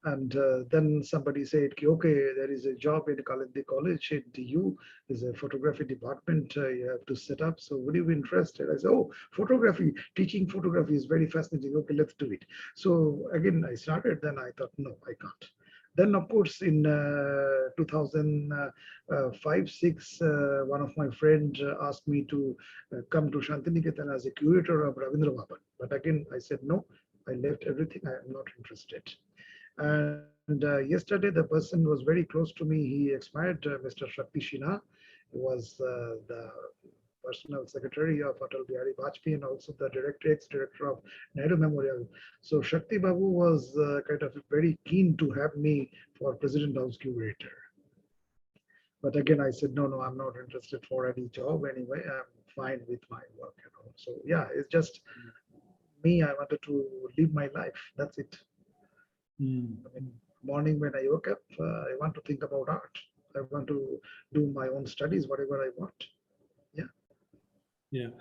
And then somebody said, okay, there is a job in the college at DU, is a photography department you have to set up. So would you be interested? I said, oh, photography, teaching photography is very fascinating. Okay, let's do it. So again, I started, then I thought, no, I can't. Then, of course, in 2005-6, one of my friends asked me to come to Santiniketan as a curator of Ravindra Bhavan. But again, I said, no, I left everything. I am not interested. And yesterday, the person was very close to me. He expired, Mr. Shakti Sinha. He was the personal secretary of Atal Bihari Vajpayee and also the ex-director of Nehru Memorial. So Shakti Babu was kind of very keen to have me for President House curator. But again, I said, no, no, I'm not interested for any job anyway. I'm fine with my work. So yeah, it's just me. I wanted to live my life. That's it. I mean, morning when I woke up, I want to think about art. I want to do my own studies, whatever I want. Yeah. Yeah.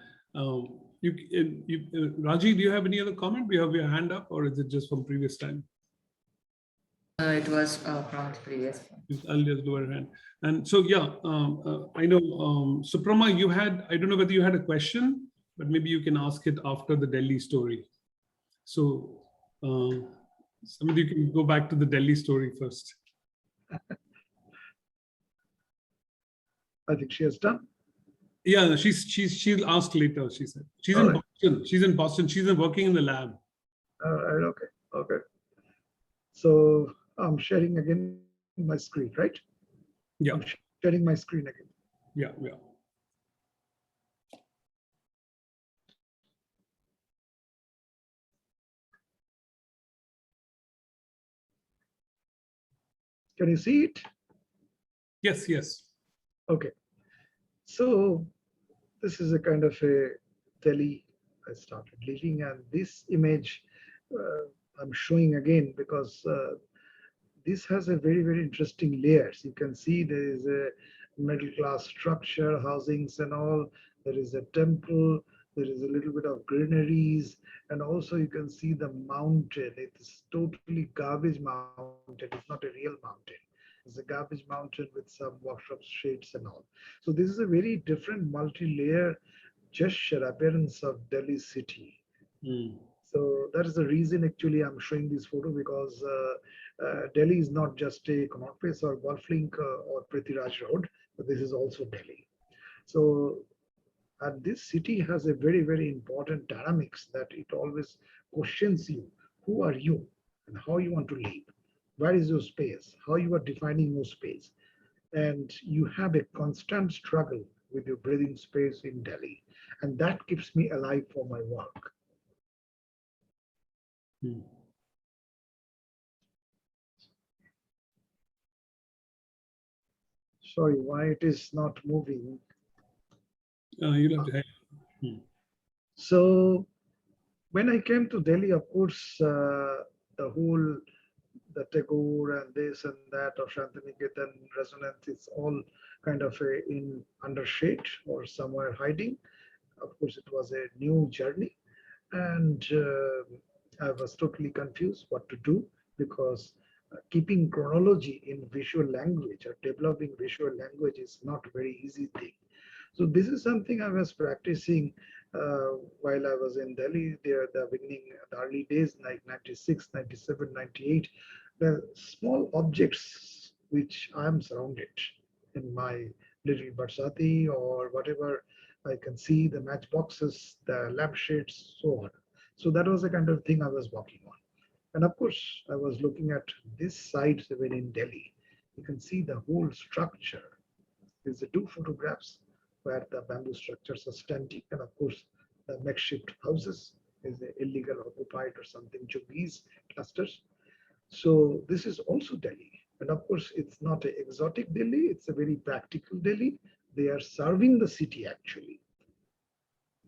Raji, do you have any other comment? Do you have your hand up, or is it just from previous time? It was from the previous one. I'll just lower hand. And so, yeah, I know, Suprama, you had, I don't know whether you had a question, but maybe you can ask it after the Delhi story. So, somebody can go back to the Delhi story first. I think she has done. Yeah, she'll ask later. She said she's All in right. Boston. She's in Boston. She's working in the lab. Okay. Okay. So I'm sharing again my screen, right? Yeah. I'm sharing my screen again. Yeah. Yeah. Can you see it? Yes. Yes. Okay. So this is a kind of a Delhi I started living, and this image I'm showing again because this has a very, very interesting layers. You can see there is a middle class structure, housings and all. There is a temple. There is a little bit of greeneries. And also you can see the mountain. It is totally garbage mountain. It's not a real mountain. It's a garbage mountain with some workshop shades and all. So this is a very different multi-layer gesture appearance of Delhi city. So that is the reason actually I'm showing this photo because Delhi is not just a Connaught Place or Golf Link or Prithviraj Road, but this is also Delhi. So and this city has a very, very important dynamics that it always questions you. Who are you and how you want to live? Where is your space? How you are defining your space? And you have a constant struggle with your breathing space in Delhi. And that keeps me alive for my work. Sorry, why it is not moving? You'll have to. So when I came to Delhi, of course, the Tagore and this and that of Santiniketan resonance is all kind of in under shade or somewhere hiding. Of course, it was a new journey, and I was totally confused what to do because keeping chronology in visual language or developing visual language is not a very easy thing. So this is something I was practicing while I was in Delhi there, the beginning, the early days, like 96, 97, 98, the small objects which I am surrounded. in my little Barsati or whatever. I can see the matchboxes, the lampshades, so on. So that was the kind of thing I was working on. And of course, I was looking at this site even in Delhi. You can see the whole structure. There's the two photographs where the bamboo structures are standing, and of course, the makeshift houses is the illegal occupied or something Jogis clusters. So this is also Delhi. And of course, it's not an exotic Delhi, it's a very practical Delhi. They are serving the city actually.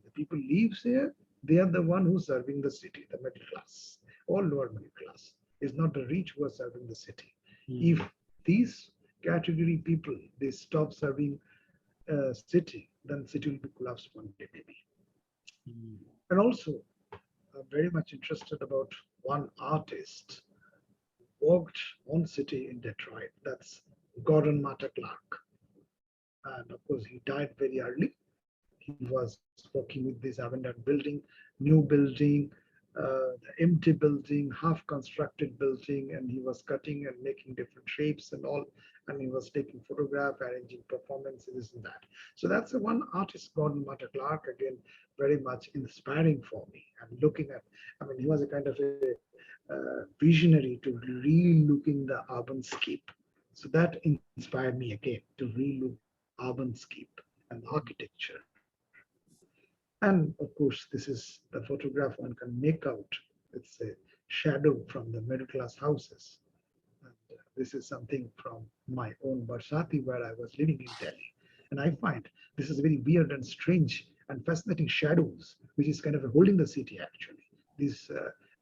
The people lives here, they are the one who's serving the city, the middle class, or lower middle class. It's not the rich who are serving the city. If these category people, they stop serving city, then city will be collapsed one day maybe. And also, I'm very much interested about one artist worked on city in Detroit. That's Gordon Matta Clark. And of course, he died very early. He was working with this abandoned building, new building, the empty building, half constructed building, and he was cutting and making different shapes and all. And he was taking photograph, arranging performances, this and that. So that's the one artist, Gordon Matta Clark, again, very much inspiring for me. And looking at, I mean, he was a kind of a visionary to re-looking the urban scape. So that inspired me again to re-look urban scape and architecture. And of course, this is the photograph one can make out. It's a shadow from the middle class houses. And this is something from my own Barsati where I was living in Delhi. And I find this is very weird and strange and fascinating shadows, which is kind of holding the city actually. These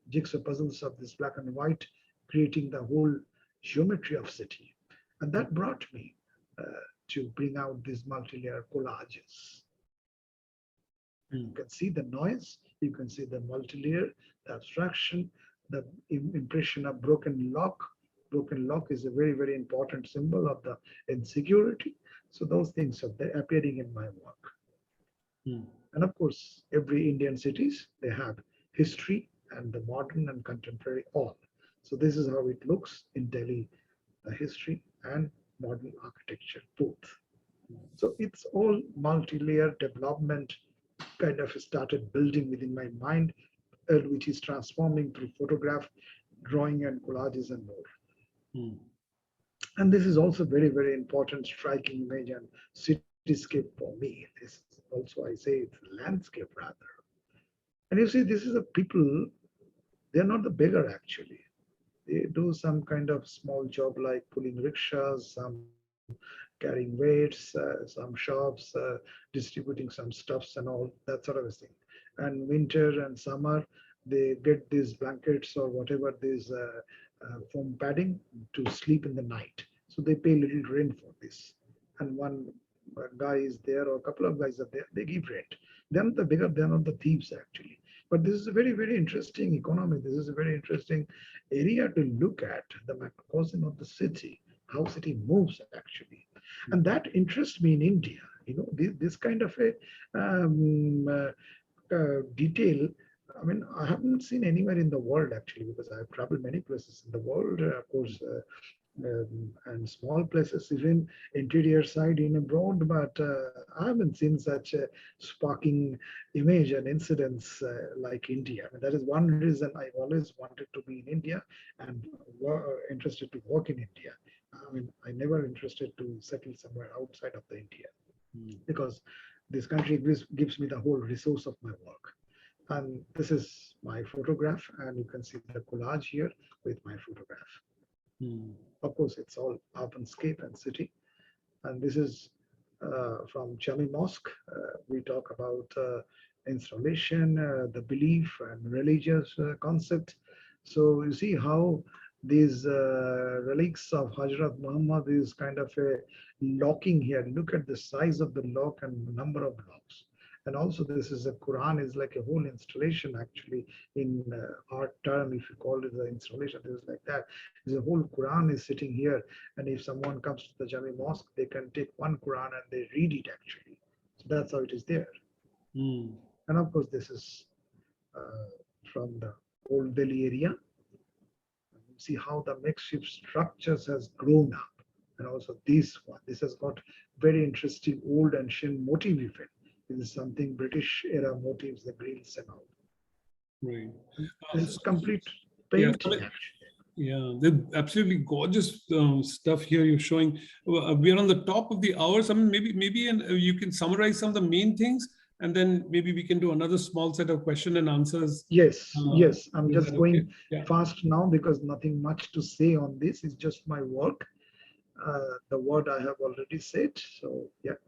jigsaw puzzles of this black and white, creating the whole geometry of city. And that brought me to bring out these multi-layer collages. You can see the noise, you can see the multi-layer, the abstraction, the impression of broken lock. Broken lock is a very, very important symbol of the insecurity. So those things are appearing in my work. And of course, every Indian cities, they have history and the modern and contemporary all. So this is how it looks in Delhi, the history and modern architecture both. So it's all multi-layer development kind of started building within my mind, which is transforming through photograph, drawing and collages and more. And this is also very, very important, striking image and cityscape for me. This also, I say it's landscape rather. And you see, this is a people, they're not the beggar actually. They do some kind of small job like pulling rickshaws, some carrying weights, some shops, distributing some stuffs and all that sort of a thing. And winter and summer, they get these blankets or whatever, this foam padding to sleep in the night. So they pay little rent for this. And one guy is there or a couple of guys are there, they give rent. They're not the bigger, they're not the thieves actually. But this is a very, very interesting economy. This is a very interesting area to look at, the microcosm of the city, how city moves actually. And that interests me in India. You know, this kind of a detail. I mean, I haven't seen anywhere in the world actually, because I've traveled many places in the world, of course, and small places, even interior side in abroad, but I haven't seen such a sparking image and incidents like India. I mean, that is one reason I always wanted to be in India and interested to work in India. I mean, I never interested to settle somewhere outside of the India because this country gives me the whole resource of my work. And this is my photograph, and you can see the collage here with my photograph. Of course, it's all urbanscape and city. And this is from Chami Mosque. We talk about installation, the belief and religious concept. So you see how these relics of Hazrat Muhammad is kind of a locking here. Look at the size of the lock and number of locks. And also this is a Quran is like a whole installation actually in art term, if you call it the installation, this is like that. There's a whole Quran is sitting here. And if someone comes to the Jami Mosque, they can take one Quran and they read it actually. So that's how it is there. And of course, this is from the old Delhi area. You see how the makeshift structures has grown up. And also this one, this has got very interesting old ancient motif effect. This is something British era motifs, the grills and all. Right. It's complete Yeah, painting actually. yeah, they're absolutely gorgeous stuff here you're showing. We are on the top of the hour. I mean, maybe you can summarize some of the main things, and then maybe we can do another small set of question and answers. Yes, yes. I'm Is just that okay? going Yeah. fast now because nothing much to say on this. It's just my work. The word I have already said. So yeah.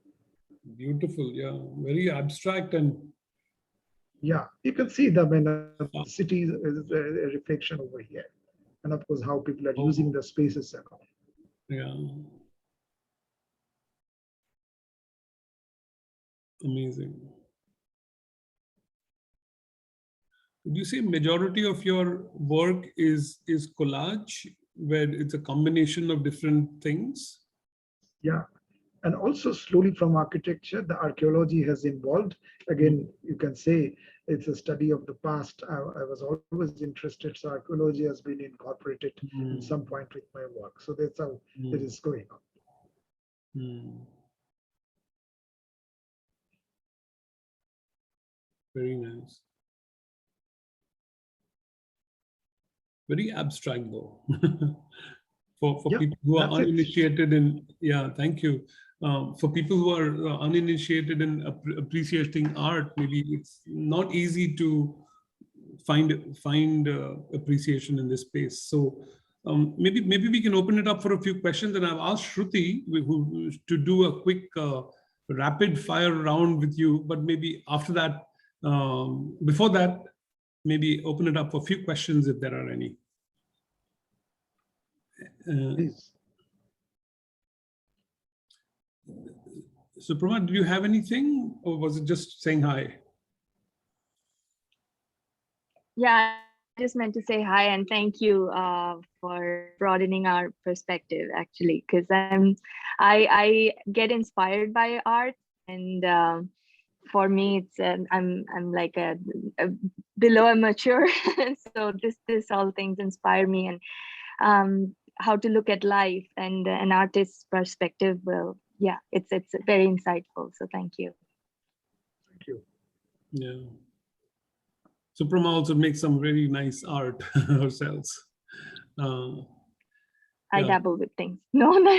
Beautiful. Yeah. Very abstract and Yeah, you can see the city is a reflection over here. And of course, how people are using the spaces and all. yeah. Amazing. Would you say majority of your work is collage, where it's a combination of different things? Yeah. And also slowly from architecture, the archaeology has involved. Again, you can say it's a study of the past. I was always interested. So archaeology has been incorporated at some point with my work. So that's how it is going on. Very nice. Very abstract though. for Yep, people who are that's it. uninitiated in, yeah, thank you. For people who are uninitiated in appreciating art, maybe it's not easy to find appreciation in this space. So maybe we can open it up for a few questions, and I've asked Shruti to do a quick rapid fire round with you, but maybe after that, before that, maybe open it up for a few questions if there are any. Please. So Pramod, do you have anything, or was it just saying hi? Yeah, I just meant to say hi and thank you for broadening our perspective, actually, because I get inspired by art, and for me it's I'm like a below amateur, so this all things inspire me, and how to look at life and an artist's perspective. Well, yeah, it's very insightful. So thank you. Thank you. Yeah. So Prama also makes some really nice art ourselves. I dabble with things. No, no.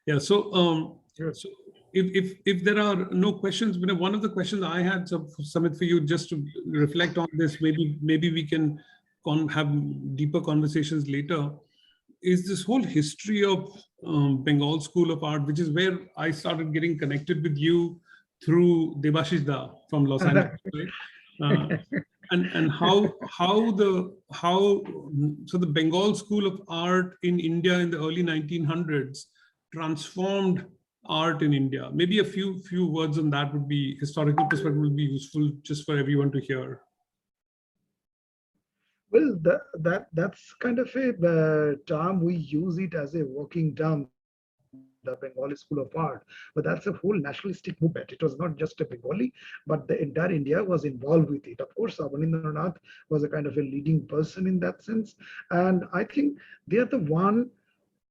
Yeah. So so if there are no questions, one of the questions I had, Samit, for you, just to reflect on this, maybe we can have deeper conversations later, is this whole history of Bengal School of Art, which is where I started getting connected with you through Debashish Da from Los Angeles, right? And how so the Bengal School of Art in India in the early 1900s transformed art in India. Maybe a few words on that would be, historical perspective would be useful just for everyone to hear. Well, that's kind of a term, we use it as a working term, the Bengali School of Art, but that's a whole nationalistic movement. It was not just a Bengali, but the entire India was involved with it. Of course, Abanindranath was a kind of a leading person in that sense. And I think they are the one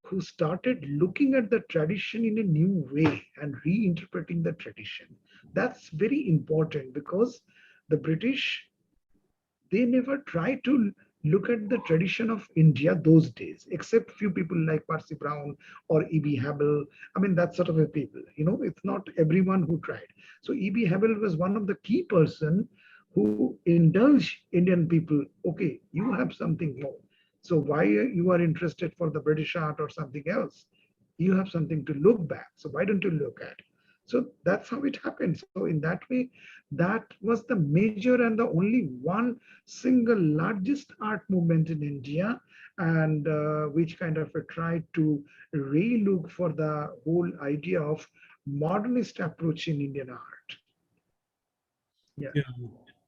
who started looking at the tradition in a new way and reinterpreting the tradition. That's very important because the British, they never tried to look at the tradition of India those days, except few people like Percy Brown or E.B. Habel. I mean, that sort of a people, it's not everyone who tried. So E.B. Habel was one of the key person who indulged Indian people. Okay, you have something more. So why you are interested for the British art or something else? You have something to look back. So why don't you look at? So that's how it happened. So in that way, that was the major and the only one single largest art movement in India, and which kind of tried to re-look for the whole idea of modernist approach in Indian art. Yeah.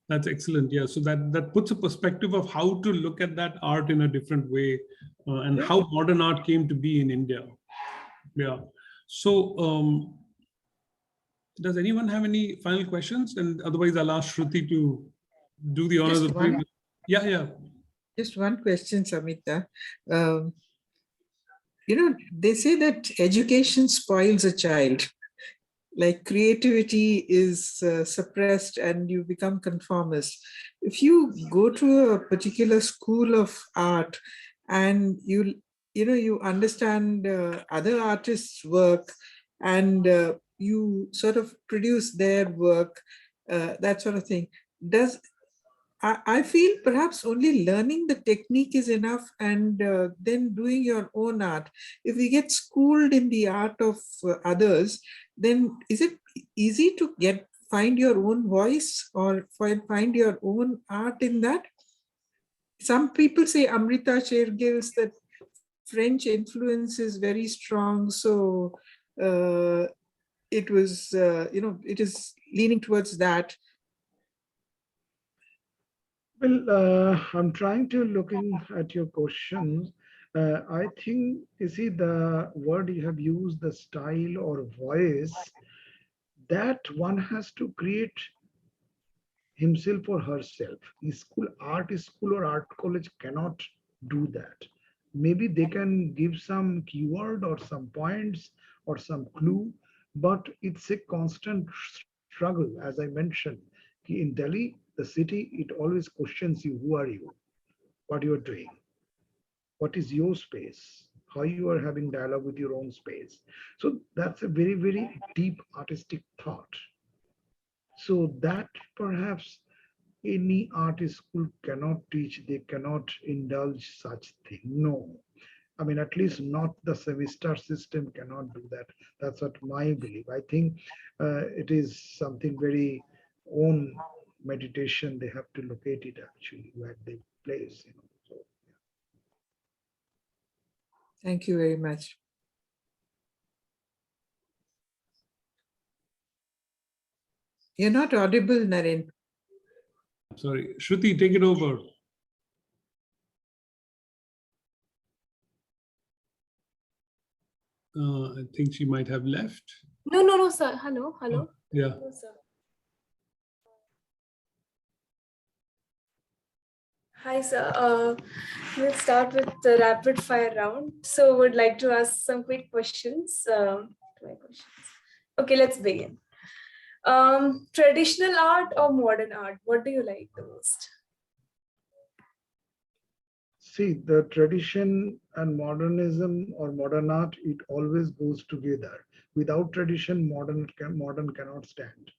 That's excellent. Yeah, so that puts a perspective of how to look at that art in a different way, and how modern art came to be in India. Yeah. So does anyone have any final questions? And otherwise, I'll ask Shruti to do the honors of Just one question, Samita. they say that education spoils a child. Like creativity is suppressed and you become conformist. If you go to a particular school of art and you understand other artists' work and you sort of produce their work, that sort of thing, I feel perhaps only learning the technique is enough and then doing your own art. If we get schooled in the art of others, then is it easy to find your own voice or find your own art in that? Some people say Amrita Shergill's that French influence is very strong. So it was, it is leaning towards that. Well, I'm trying to looking at your questions. I think, you see, the word you have used, the style or voice, that one has to create himself or herself. Art school or art college cannot do that. Maybe they can give some keyword or some points or some clue, but it's a constant struggle. As I mentioned, in Delhi, the city, it always questions you, who are you, what you are doing, what is your space, how you are having dialogue with your own space. So that's a very, very deep artistic thought. So that perhaps any art school cannot teach, they cannot indulge such thing. No. I mean, at least not the semester system cannot do that. That's what my belief. I think it is something very own meditation. They have to locate it actually where they place. So, Thank you very much. You're not audible, Narendra. Sorry, Shruti, take it over. I think she might have left. No, sir. Hello. Oh, yeah. No, sir. Hi, sir. We'll start with the rapid fire round. So, would like to ask some quick questions. Okay, let's begin. Traditional art or modern art? What do you like the most? see, the tradition and modernism or modern art, it always goes together. Without tradition, modern cannot stand.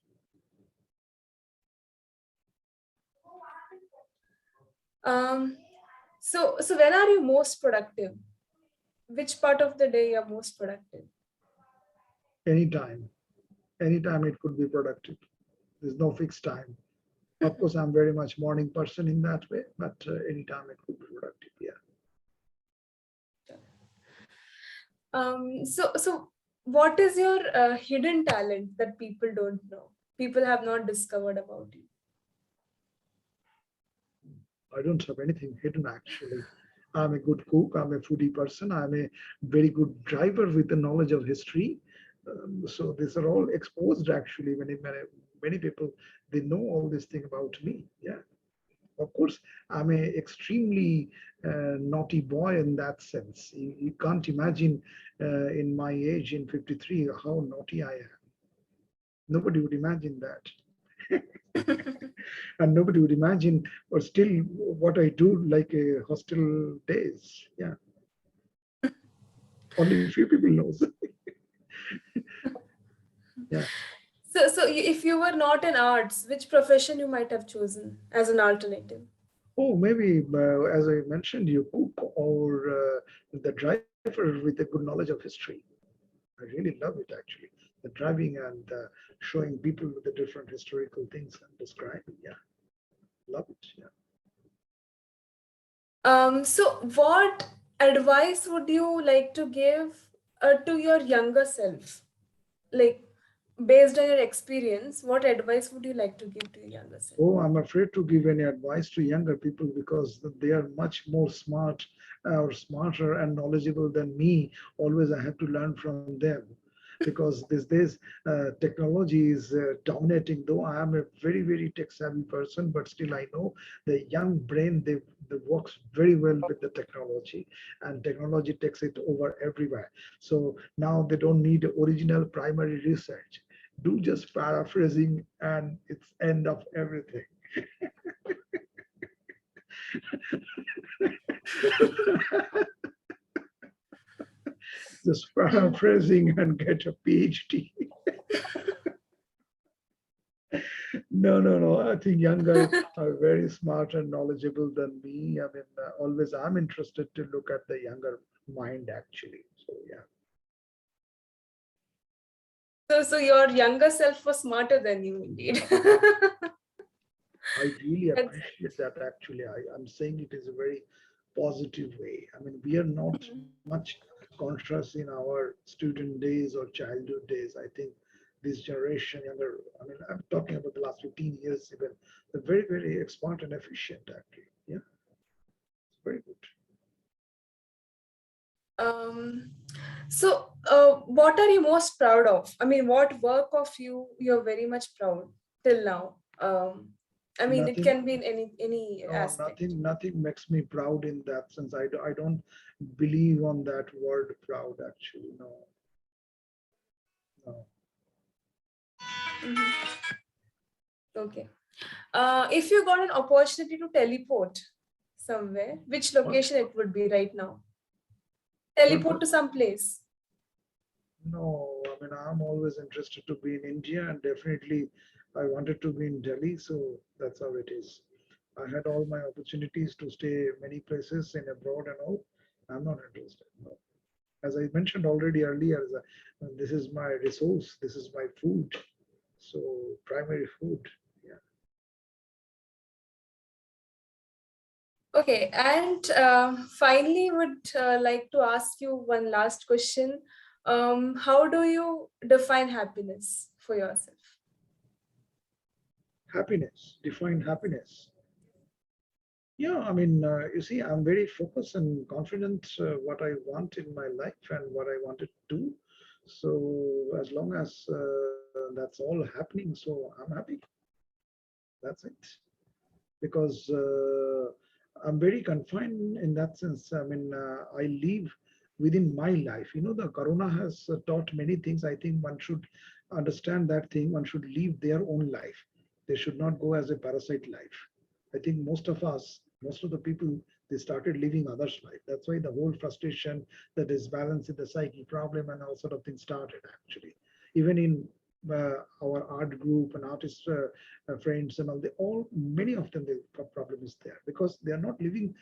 So when are you most productive? Which part of the day you're most productive? Anytime it could be productive. There's no fixed time. Of course, I'm very much morning person in that way, but anytime it could be productive. Yeah. So what is your hidden talent that people don't know? People have not discovered about you. I don't have anything hidden actually. I'm a good cook. I'm a foodie person. I'm a very good driver with the knowledge of history. So these are all exposed actually. Many people, they know all this thing about me. Yeah. Of course, I'm a extremely naughty boy in that sense. You can't imagine in my age in 53 how naughty I am. Nobody would imagine that. And nobody would imagine or still what I do like a hostel days. Yeah. Only a few people knows. Yeah. So if you were not in arts, which profession you might have chosen as an alternative? Oh, maybe as I mentioned, you cook or the driver with a good knowledge of history. I really love it actually. The driving and showing people with the different historical things and describing. Yeah. Love it. Yeah. So what advice would you like to give to your younger self? Like, based on your experience, what advice would you like to give to your younger self? Oh, I'm afraid to give any advice to younger people because they are much more smart or smarter and knowledgeable than me. Always I have to learn from them because these days technology is dominating. Though I am a very, very tech savvy person, but still I know the young brain, that works very well with the technology, and technology takes it over everywhere. So now they don't need original primary research. Do just paraphrasing and it's end of everything. Just paraphrasing and get a PhD. No. I think younger are very smart and knowledgeable than me. I mean, always I'm interested to look at the younger mind actually. So yeah. So your younger self was smarter than you, indeed. I really appreciate that actually. I'm saying it is a very positive way. I mean, we are not much conscious in our student days or childhood days. I think this generation, younger, I mean, I'm talking about the last 15 years even, they're very, very smart and efficient actually. Yeah, it's very good. What are you most proud of? I mean, what work of you're very much proud till now? I mean, it Nothing, can be in any no, aspect. nothing makes me proud in that sense. I don't believe on that word proud actually. No, no. Mhm. Okay. If you got an opportunity to teleport somewhere, which location it would be right now? Teleport to some place. No, I mean, I'm always interested to be in India, and definitely I wanted to be in Delhi, so that's how it is. I had all my opportunities to stay many places in abroad and all. I'm not interested. No. As I mentioned already earlier, this is my resource, this is my food. So primary food. Yeah. Okay, and finally, would like to ask you one last question. How do you define happiness for yourself? Happiness, define happiness. Yeah, I mean, you see, I'm very focused and confident what I want in my life and what I want to do. So as long as that's all happening, so I'm happy. That's it. Because I'm very confined in that sense. I mean, I live within my life. You know, the corona has taught many things. I think one should understand that thing. One should live their own life. They should not go as a parasite life. I think most of us, most of the people, they started living others' life. That's why the whole frustration, the disbalance in the psyche problem, and all sort of things started actually. Even in our art group and artist friends and all, they all, many of them, the problem is there because they are not living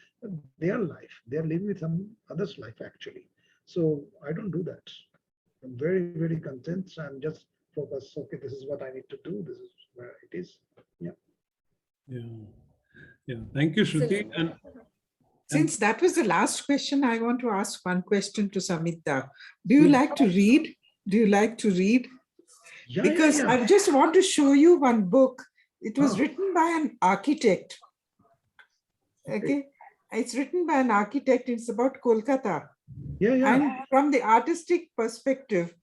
their life. They are living with some other's life actually. So I don't do that. I'm very, very content and just focus. Okay, this is what I need to do. This is where it is. Yeah. Yeah. Thank you, Shruti. And since that was the last question, I want to ask one question to Samita. Do you like to read? Do you like to read? Because I just want to show you one book. It was written by an architect. Okay. It's written by an architect. It's about Kolkata. And from the artistic perspective.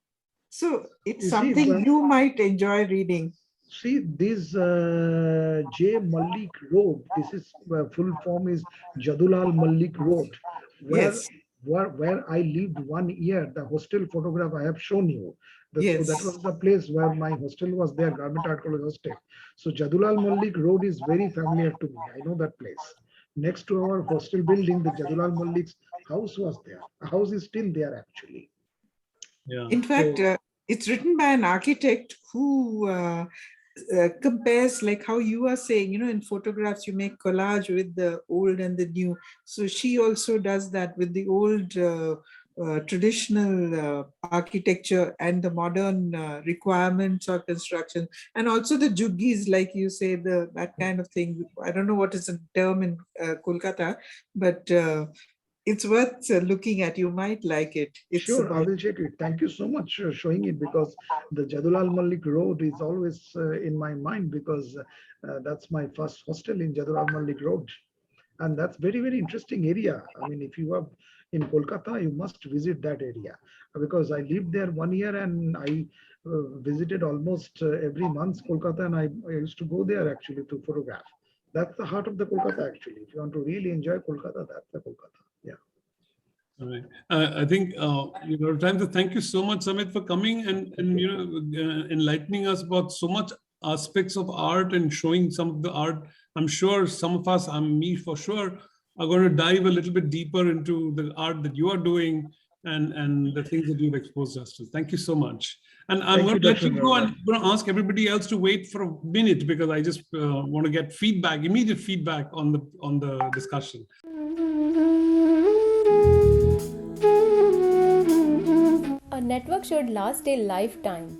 So it's something you might enjoy reading. See, this J. Malik Road, this is full form is Jadulal Malik Road, where I lived 1 year. The hostel photograph I have shown you. So that was the place where my hostel was there, Government Art College hostel. So Jadulal Malik Road is very familiar to me. I know that place. Next to our hostel building, the Jadulal Malik's house was there. The house is still there actually. Yeah. In fact, it's written by an architect who compares, like how you are saying, you know, in photographs, you make collage with the old and the new. So she also does that with the old traditional architecture and the modern requirements of construction, and also the juggis, like you say, that kind of thing. I don't know what is the term in Kolkata, but it's worth looking at. You might like it. It's sure, I will check it. Thank you so much for showing it, because the Jadulal Malik Road is always in my mind, because that's my first hostel in Jadulal Malik Road. And that's very, very interesting area. I mean, if you are in Kolkata, you must visit that area, because I lived there 1 year and I visited almost every month Kolkata, and I used to go there actually to photograph. That's the heart of the Kolkata, actually. If you want to really enjoy Kolkata, that's the Kolkata. Yeah. All right. I think time to thank you so much, Samit, for coming and enlightening us about so much aspects of art and showing some of the art. I'm sure some of us, me for sure, are going to dive a little bit deeper into the art that you are doing and the things that you've exposed us to. Thank you so much. And I'm going to let you go, and I'm going to ask everybody else to wait for a minute because I just want to get feedback, immediate feedback on the discussion. A network should last a lifetime.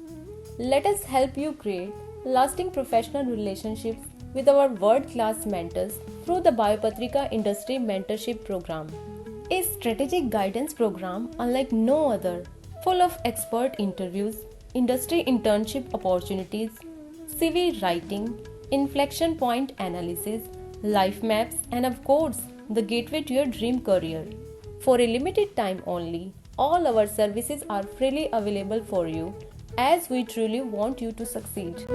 Let us help you create lasting professional relationships with our world-class mentors through the Biopatrika Industry Mentorship Program. A strategic guidance program unlike no other, full of expert interviews, industry internship opportunities, CV writing, inflection point analysis, life maps, and of course, the gateway to your dream career. For a limited time only, all our services are freely available for you as we truly want you to succeed.